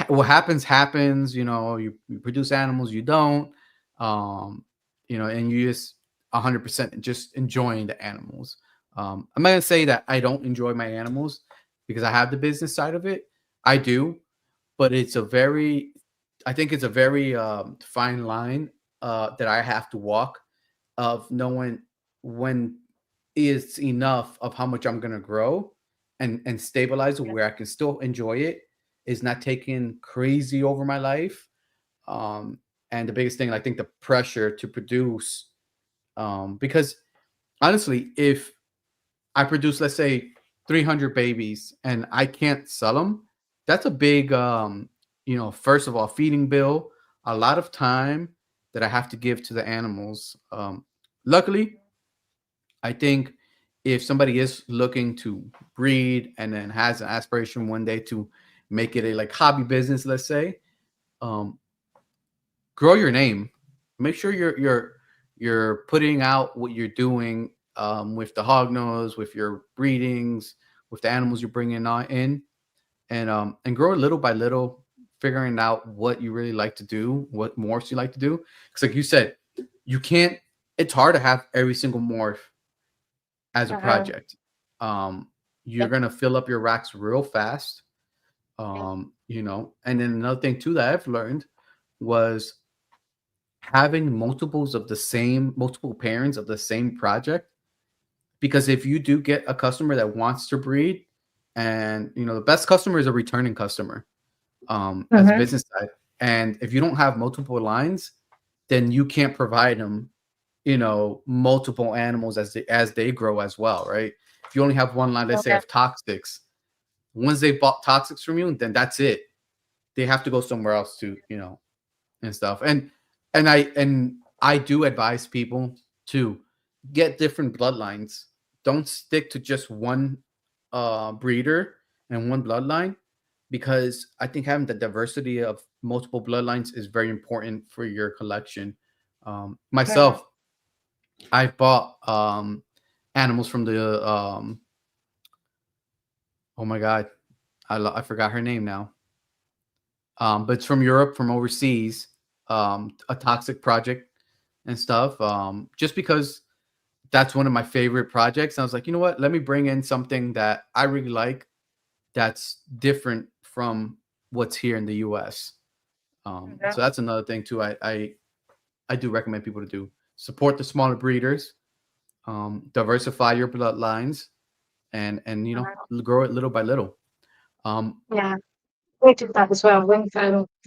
what happens happens. You produce animals, you don't, and you just 100% just enjoying the animals. I'm not gonna say that I don't enjoy my animals because I have the business side of it. I do, but I think it's a very fine line that I have to walk of knowing when is enough of how much I'm gonna grow and stabilize it where I can still enjoy it, is not taking crazy over my life. Um, and the biggest thing, I think, the pressure to produce, because honestly, if I produce, let's say, 300 babies and I can't sell them, that's a big, first of all, feeding bill, a lot of time that I have to give to the animals. Luckily, I think if somebody is looking to breed and then has an aspiration one day to make it a like hobby business, let's say, um, grow your name. Make sure you're putting out what you're doing, with the hog nose, with your breedings, with the animals you're bringing on in, and grow it little by little, figuring out what you really like to do, what morphs you like to do. Because like you said, you can't. It's hard to have every single morph as a project. Um, you're Yeah. gonna fill up your racks real fast. And then another thing too that I've learned was having multiple pairings of the same project. Because if you do get a customer that wants to breed, and the best customer is a returning customer, as a business side. And if you don't have multiple lines, then you can't provide them, multiple animals as they grow as well, right? If you only have one line, let's say Okay. of toxics, once they bought toxics from you, then that's it. They have to go somewhere else to, and stuff. And I do advise people to get different bloodlines. Don't stick to just one breeder and one bloodline, because I think having the diversity of multiple bloodlines is very important for your collection. Myself, I've bought animals from the oh my god, I forgot her name now. But it's from Europe, from overseas, a toxic project and stuff. Just because that's one of my favorite projects. And I was like, you know what? Let me bring in something that I really like that's different from what's here in the US. So that's another thing too. I do recommend people to do: support the smaller breeders, diversify your bloodlines, and grow it little by little. Yeah, we did that as well. We've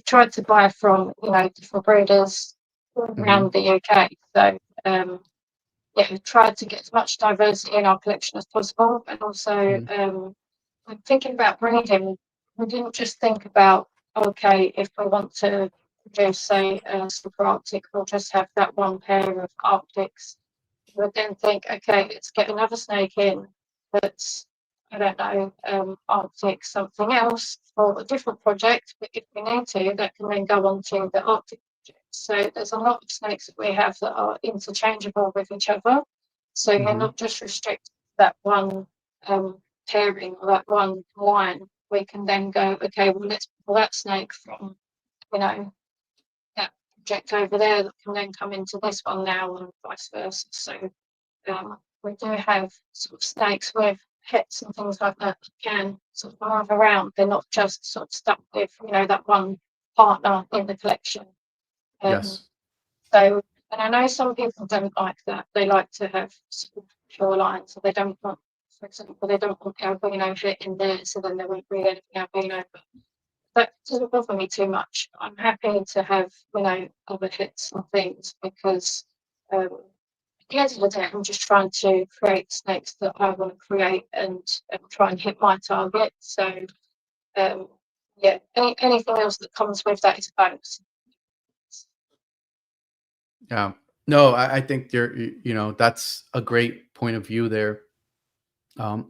tried to buy from different breeders Mhm, around the UK. So yeah, we tried to get as much diversity in our collection as possible, and also mhm, when thinking about breeding, we didn't just think about, okay, if we want to produce, say, a super Arctic, we'll just have that one pair of Arctics. We would then think, okay, let's get another snake in that's, I don't know, Arctic something else for a different project. But if we need to, that can then go on to the Arctic project. So there's a lot of snakes that we have that are interchangeable with each other. So you're mhm. not just restricted to that one pairing or that one line. We can then go, okay, well, let's pull that snake from, you know, that project over there that can then come into this one now, and vice versa. So we do have sort of snakes with hits and things like that can sort of move around. They're not just sort of stuck with, that one partner in the collection. Um, Yes. so, and I know some people don't like that. They like to have sort of pure lines, so they don't want, for example, they don't want albino hit in there, so then they won't breed anything albino. But that doesn't bother me too much. I'm happy to have, other hits and things because at the end of the day, I'm just trying to create snakes that I want to create and try and hit my target. So, um, yeah, anything else that comes with that is a bonus. Yeah. No, I think that's a great point of view there.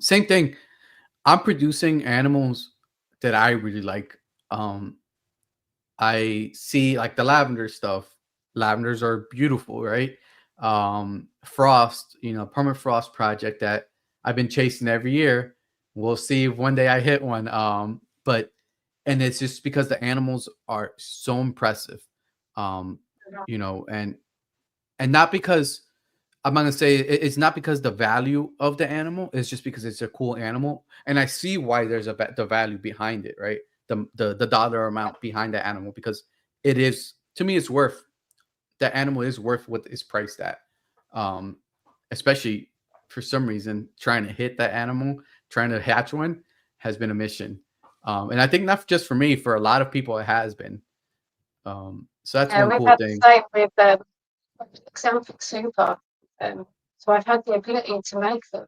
Same thing. I'm producing animals that I really like. Um, I see like the lavender stuff. Lavenders are beautiful, right? Frost, permafrost project that I've been chasing every year. We'll see if one day I hit one. But and it's just because the animals are so impressive. Um, and not because I'm not gonna say it's not because the value of the animal. It's just because it's a cool animal, and I see why there's the value behind it, right? The dollar amount behind the animal, because it is, to me, it's worth, the animal is worth what it's priced at. Um, Especially for some reason, trying to hit that animal, trying to hatch one, has been a mission. And I think not just for me, for a lot of people, it has been. So that's Yeah, one we've cool had the thing. same with Xanthic Super. So I've had the ability to make them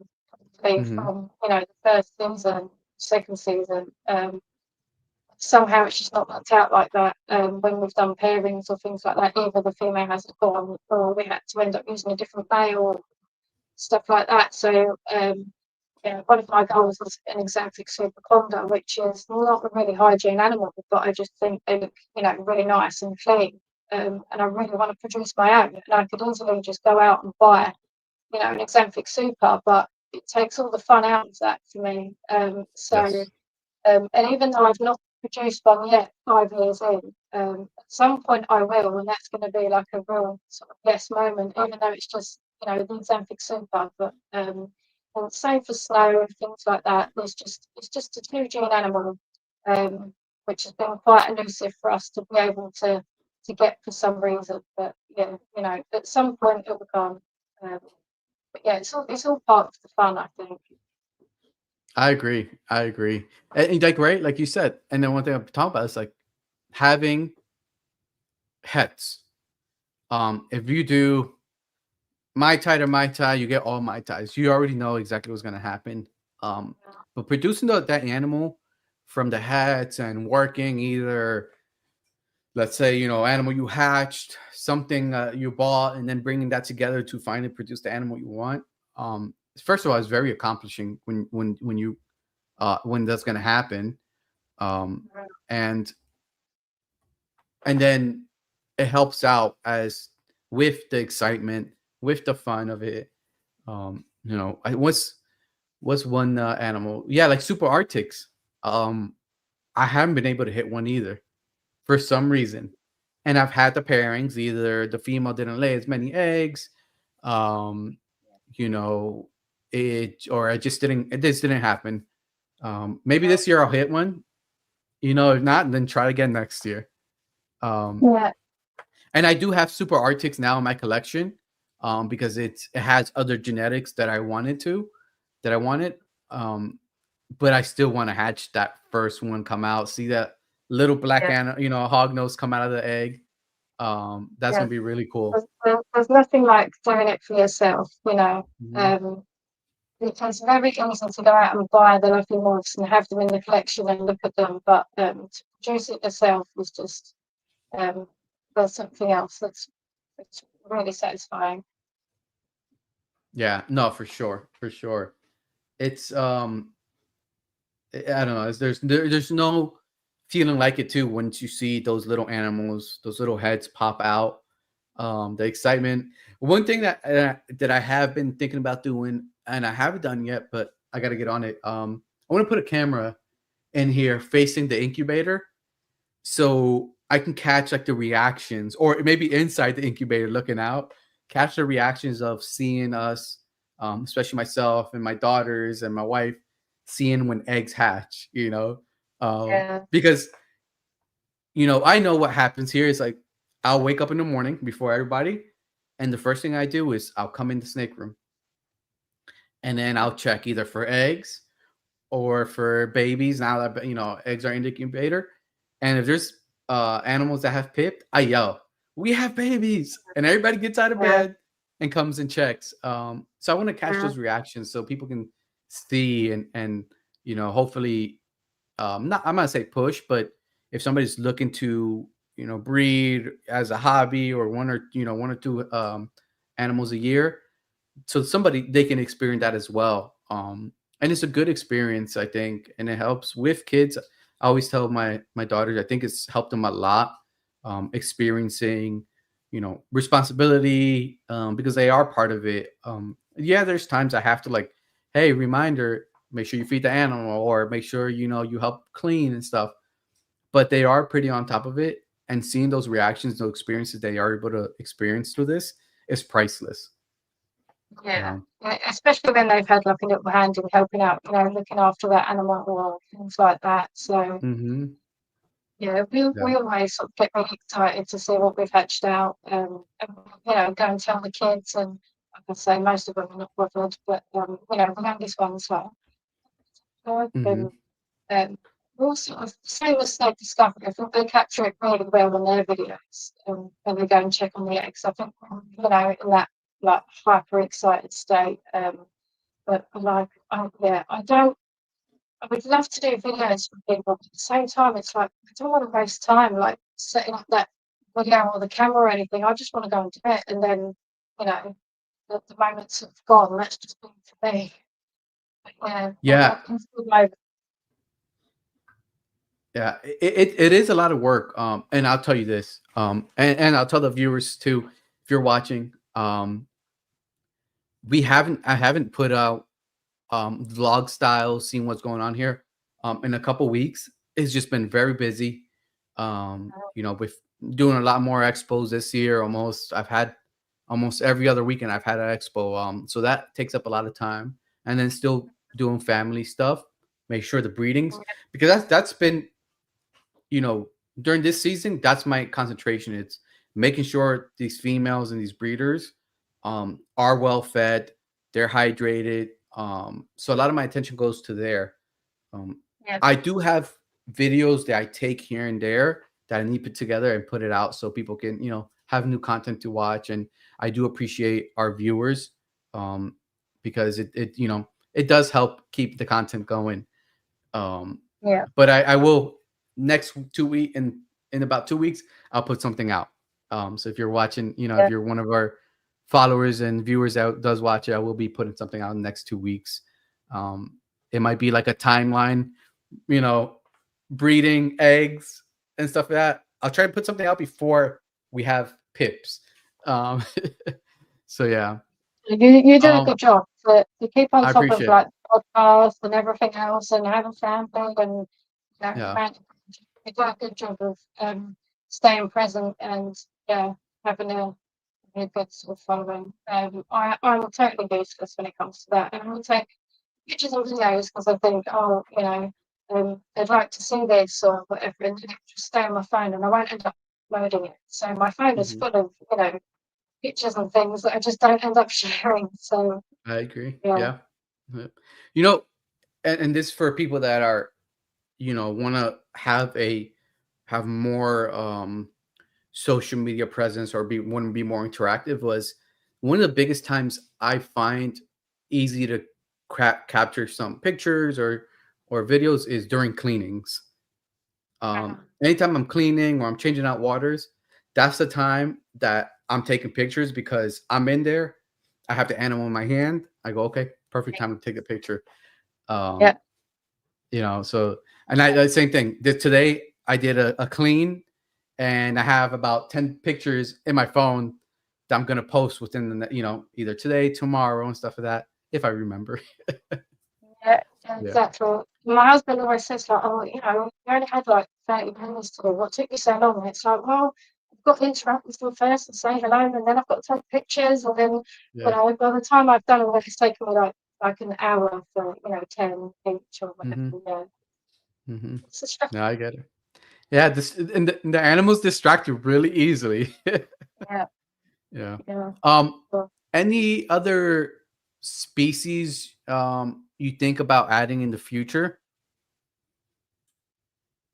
Hmm. from, the first season, second season. Somehow it's just not worked out like that. When we've done pairings or things like that, either the female hasn't gone or we had to end up using a different male, stuff like that. So one of my goals was an Xanthic Super Conda, which is not a really hygiene animal, but I just think they look, really nice and clean. And I really want to produce my own. And I could easily just go out and buy, an Xanthic Super, but it takes all the fun out of that for me. Yes. And even though I've not produced one yet, 5 years in, at some point I will, and that's going to be like a real sort of yes moment, even though it's just, the Xanthic Super. But and same for snow and things like that. It's just a 2 gene animal, which has been quite elusive for us to be able to get for some reason. But yeah, at some point it will come. But yeah, it's all part of the fun, I think. I agree. I agree. And like, right, like you said. And then one thing I'm talking about is like having hets. If you do Mai Tai to Mai Tai, you get all Mai Tais. You already know exactly what's gonna happen. Um, but producing that animal from the hets and working either, let's say, animal you hatched, something you bought, and then bringing that together to finally produce the animal you want. First of all, it's very accomplishing when that's gonna happen. Um, and then it helps out as with the excitement, with the fun of it. What's one animal? Yeah, like super Arctics. I haven't been able to hit one either for some reason, and I've had the pairings. Either the female didn't lay as many eggs, um, you know, it or I just didn't. It just didn't happen. Maybe this year I'll hit one. If not, then try again next year. Um, Yeah. and I do have super Arctics now in my collection, because it has other genetics that I wanted. Um, but I still want to hatch that first one come out. See that little black hognose come out of the egg. That's Yeah. gonna be really cool. There's nothing like doing it for yourself, Mhm. It's very easy to go out and buy the lovely morphs and have them in the collection and look at them, but to produce it yourself is just there's something else that's really satisfying. Yeah, no, for sure, for sure. It's I don't know. There's no feeling like it too once you see those little animals, those little heads pop out. The excitement. One thing that I have been thinking about doing, and I haven't done yet, but I got to get on it. I want to put a camera in here facing the incubator, so I can catch like the reactions, or maybe inside the incubator looking out, catch the reactions of seeing us, especially myself and my daughters and my wife, seeing when eggs hatch. Yeah. Because I know what happens here is like I'll wake up in the morning before everybody, and the first thing I do is I'll come in the snake room, and then I'll check either for eggs or for babies. Now that eggs are in the incubator, and if there's animals that have pipped, I yell, "We have babies!" and everybody gets out of Yeah. bed and comes and checks. So I want to catch Yeah. those reactions so people can see and hopefully, not I'm not say push, but if somebody's looking to breed as a hobby or one or two animals a year, so somebody they can experience that as well. And it's a good experience, I think, and it helps with kids. I always tell my daughters, I think it's helped them a lot, experiencing responsibility, because they are part of it. Yeah, there's times I have to, like, hey, reminder, make sure you feed the animal, or make sure you help clean and stuff, but they are pretty on top of it, and seeing those reactions, those experiences they are able to experience through this is priceless. Yeah, especially when they've had like a little hand in helping out, you know, looking after that animal or things like that. So yeah, we always sort of get really excited to see what we've hatched out, and you know, go and tell the kids. And like I say, most of them are not bothered, but you know, the youngest one's like, and all sort of same as Snake Discovery. I think they capture it really well on their videos, when they go and check on the eggs. I think, you know, in that like hyper excited state. But like, yeah, I would love to do videos for people, but at the same time, it's like I don't want to waste time like setting up that video or the camera or anything. I just want to go and do it, and then, you know, the moment's sort of gone. That's just been for me. But yeah, Yeah, it is a lot of work. And I'll tell you this. And I'll tell the viewers too, if you're watching. I haven't put out vlog style, seeing what's going on here. In a couple weeks. It's just been very busy. You know, with doing a lot more expos this year. I've had almost every other weekend I've had an expo. So that takes up a lot of time. And then still doing family stuff, make sure the breedings, because that's been, you know, during this season, that's my concentration. It's making sure these females and these breeders are well fed, they're hydrated. So a lot of my attention goes to there. I do have videos that I take here and there that I need to put together and put it out so people can, you know, have new content to watch. And I do appreciate our viewers, because it you know, it does help keep the content going. But I will next 2 week in about 2 weeks, I'll put something out. So if you're watching, you know, if you're one of our followers and viewers that does watch it, I will be putting something out in the next 2 weeks. It might be like a timeline, you know, breeding eggs and stuff like that. I'll try to put something out before we have pips. So yeah. You do a good job. But you keep on I top of appreciate like podcasts and everything else, and having family, and you Yeah. you do a good job of staying present and having a good sort of following. I'm totally useless when it comes to that, and I will take pictures and videos because I think, oh, you know, they'd like to see this or whatever, and it just stay on my phone, and I won't end up loading it. So my phone is full of, you know, pictures and things that I just don't end up sharing. So I agree. yeah. Yeah. You know, and this for people that are, you know, want to have more social media presence or want to be more interactive, was one of the biggest times I find easy to capture some pictures or videos is during cleanings. Anytime I'm cleaning or I'm changing out waters, that's the time that I'm taking pictures because I'm in there. I have the animal in my hand. I go, okay, perfect time to take a picture. You know, so, and the same thing. Today I did a clean, and I have about 10 pictures in my phone that I'm gonna post within the, you know, either today, tomorrow, and stuff like that, if I remember. Yeah, exactly. My husband always says like, oh, you know, you only had like 30 minutes to do. What took you so long? And it's like, well, I've got to interact with them first and say hello, and then I've got to take pictures, and then you know, by the time I've done all that, it's taken me like an hour for, you know, 10 each or whatever. It's a struggle. No, I get it. Yeah, this and the animals distract you really easily. Yeah. Any other species you think about adding in the future?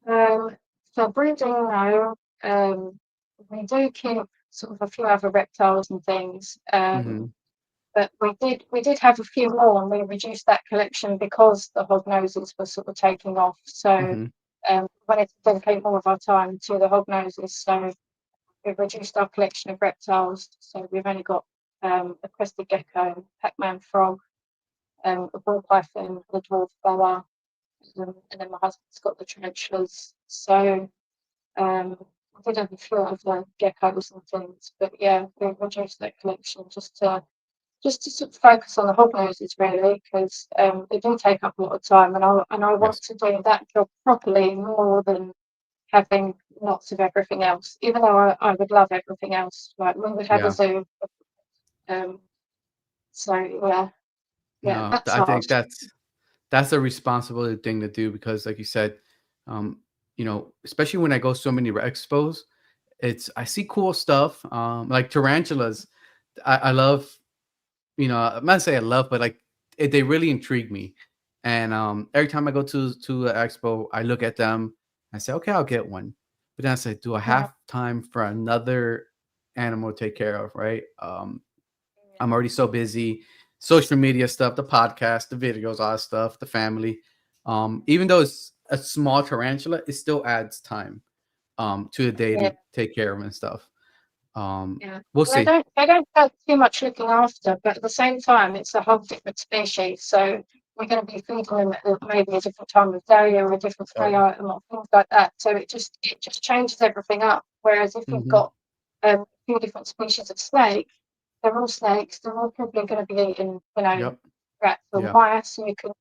So breeding, no. We do keep sort of a few other reptiles and things. But we did have a few more, and we reduced that collection because the hognoses were sort of taking off. So we wanted to dedicate more of our time to the hognoses. So we've reduced our collection of reptiles. So we've only got a crested gecko, Pacman frog, a ball python, a dwarf boa, and then my husband's got the tarantulas. So I did have a few of the geckos and things, but yeah, we reduced that collection just to sort of focus on the hognoses really, because they do take up a lot of time, and I want to do that job properly more than having lots of everything else. Even though I would love everything else, like we would have a zoo. So yeah, No, that's I hard. think that's a responsible thing to do because, like you said, especially when I go so many expos, I see cool stuff, like tarantulas. I love, I'm not saying I love, but like they really intrigue me. And every time I go to an expo, I look at them. I say, okay, I'll get one. But then I say, do I Yeah, have time for another animal to take care of? Right? I'm already so busy. Social media stuff, the podcast, the videos, all that stuff, the family. Even though it's a small tarantula, it still adds time to the day yeah, to take care of them and stuff. yeah. We'll Well, see. they don't take too much looking after, but at the same time, it's a whole different species. So we're going to be feeding them at maybe a different time of day or a different Oh prey yeah. item or things like that. So it just changes everything up. Whereas if you've Hmm. got a few different species of snake, they're all snakes. They're all probably going to be eating, Yep. rats or Yeah. mice. So you can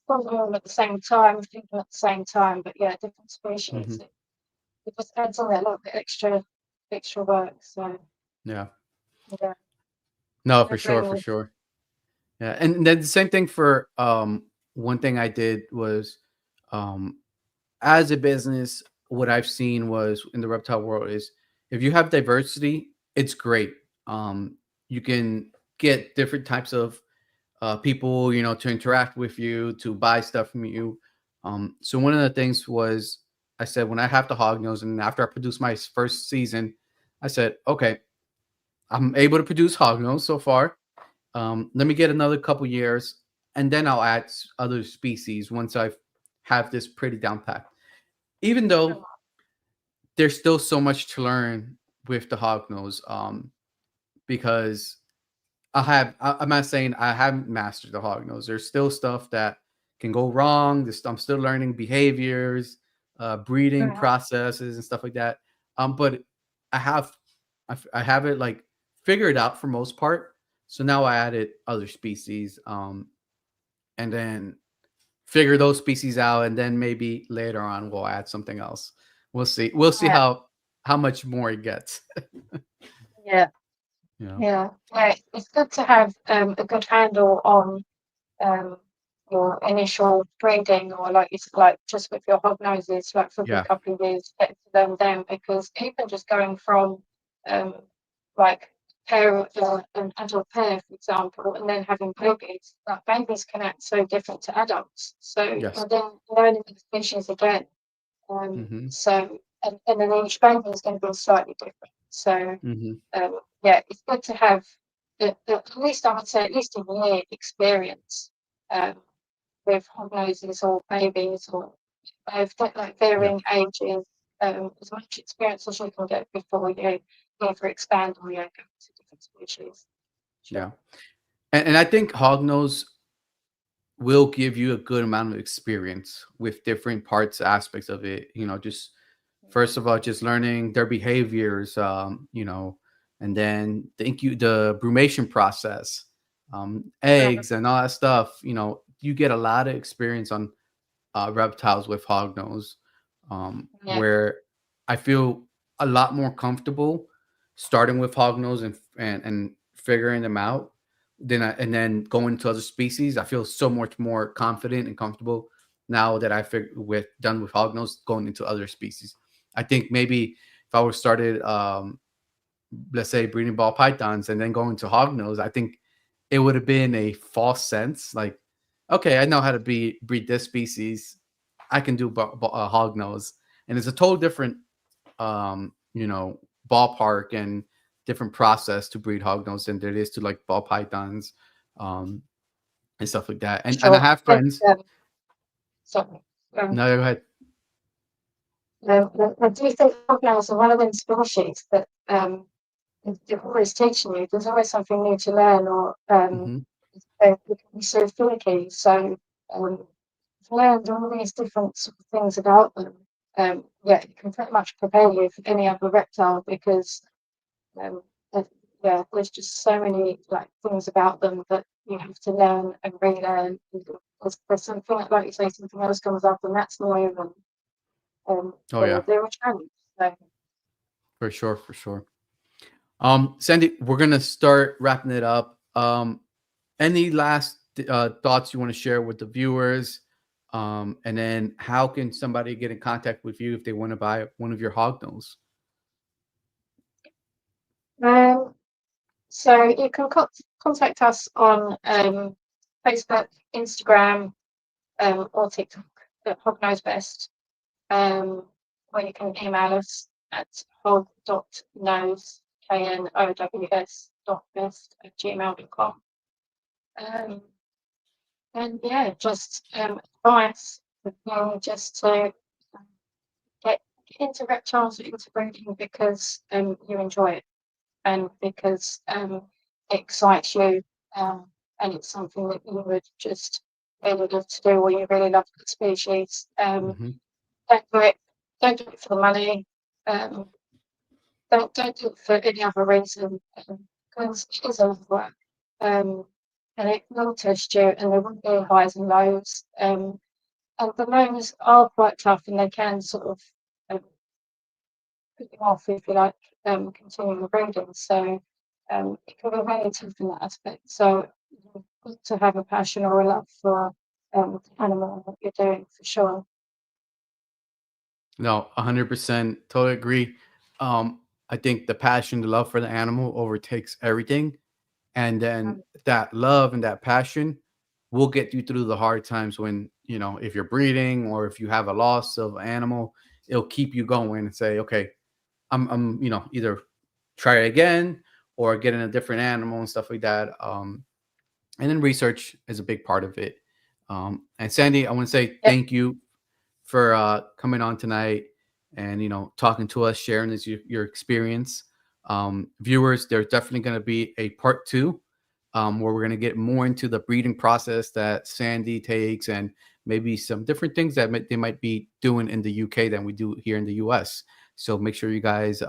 put them all at the same time, feed them at the same time. But yeah, different species. Hmm. It just adds on that little bit extra work. So Yeah. yeah, No, I for agree sure, for with sure. Yeah, and then the same thing for one thing I did was um as a business, what I've seen was in the reptile world is if you have diversity, it's great. You can get different types of people, to interact with you, to buy stuff from you. So one of the things was I said when I have the hog nose, and after I produced my first season, I said, okay, I'm able to produce hog nose so far. Let me get another couple years, and then I'll add other species once I have this pretty down pat. Even you. though there's still so much to learn with the hog nose, because I'm not saying I haven't mastered the hog nose. There's still stuff that can go wrong. I'm still learning behaviors, breeding Mhm. processes, and stuff like that. But I have I have it like figured out for most part. So now I added other species, and then figure those species out, and then maybe later on we'll add something else. We'll see. We'll see Yeah, how much more it gets. yeah, You know. yeah. It's good to have a good handle on um, your initial breeding, or like just with your hog noses, like for a good Yeah. couple of years, get to learn them, because even just going from um, like an adult pair, for example, and then having babies, like babies can act so different to adults. So Yes. and then learning the species again. Hmm. So and then each baby is going to be slightly different. So Hmm. yeah, it's good to have at least I would say at least a year experience um, with hognoses or babies or like Yeah. varying ages, as much experience as you can get before you either expand or you go to different species. Yeah. Sure. And I think hognose will give you a good amount of experience with different parts, aspects of it. Just first of all, just learning their behaviors, and then the brumation process, eggs and all that stuff. You get a lot of experience on reptiles with hognose, Yeah, where I feel a lot more comfortable starting with hognose and figuring them out. And then going to other species, I feel so much more confident and comfortable now that done with hognose going into other species. I think maybe if I was started, let's say breeding ball pythons and then going to hognose, I think it would have been a false sense. Like, okay, I know how to breed this species. I can do hog nose, and it's a total different, ballpark and different process to breed hog nose than there is to like ball pythons, um, and stuff like that. And I sure. have And, friends. sorry. Um, No, go ahead. I do think hognoses are one of those species that they're always teaching you. There's always something new to learn, or Hmm. they can be so finicky. So I've learned all these different sort of things about them. Yeah, it can pretty much prepare you for any other reptile because um, uh, yeah, there's just so many like things about them that you have to learn and relearn. There's something like you say, something else comes up, and that's new, and Oh yeah, they're a challenge. So for sure, for sure. Sandy, we're gonna start wrapping it up. Any last thoughts you want to share with the viewers? And then how can somebody get in contact with you if they want to buy one of your hognose? So you can contact us on Facebook, Instagram, or TikTok at hog.knows.best. Or you can email us at hog.knows, knows.best@gmail.com. And yeah, just advice, just to get into reptiles, into breeding because you enjoy it and because it excites you, and it's something that you would just really love to do, or you really love the species. Don't do it. Don't do it for the money. Don't do it for any other reason, because it is a lot of work. And it will test you, and there will be highs and lows. And the lows are quite tough, and they can sort of put you off if you like continuing breeding. So it can be very tough in that aspect. So you've got to have a passion or a love for the animal and what you're doing for sure. No, 100%. Totally agree. I think the passion, the love for the animal overtakes everything. And then that love and that passion will get you through the hard times when, if you're breeding or if you have a loss of animal, it'll keep you going and say, okay, I'm either try it again or get in a different animal and stuff like that. And then research is a big part of it. And Sandie, I want to say thank you for coming on tonight and talking to us, sharing your experience. Viewers, there's definitely going to be a part 2 where we're going to get more into the breeding process that Sandie takes and maybe some different things that they might be doing in the UK than we do here in the US. So make sure you guys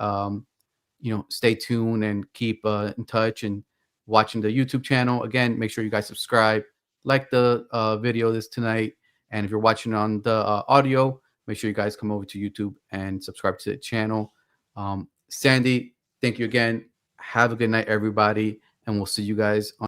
stay tuned and keep in touch and watching the YouTube channel. Again, make sure you guys subscribe, like the video this tonight. And if you're watching on the audio, make sure you guys come over to YouTube and subscribe to the channel. Sandie, thank you again. Have a good night, everybody. And we'll see you guys on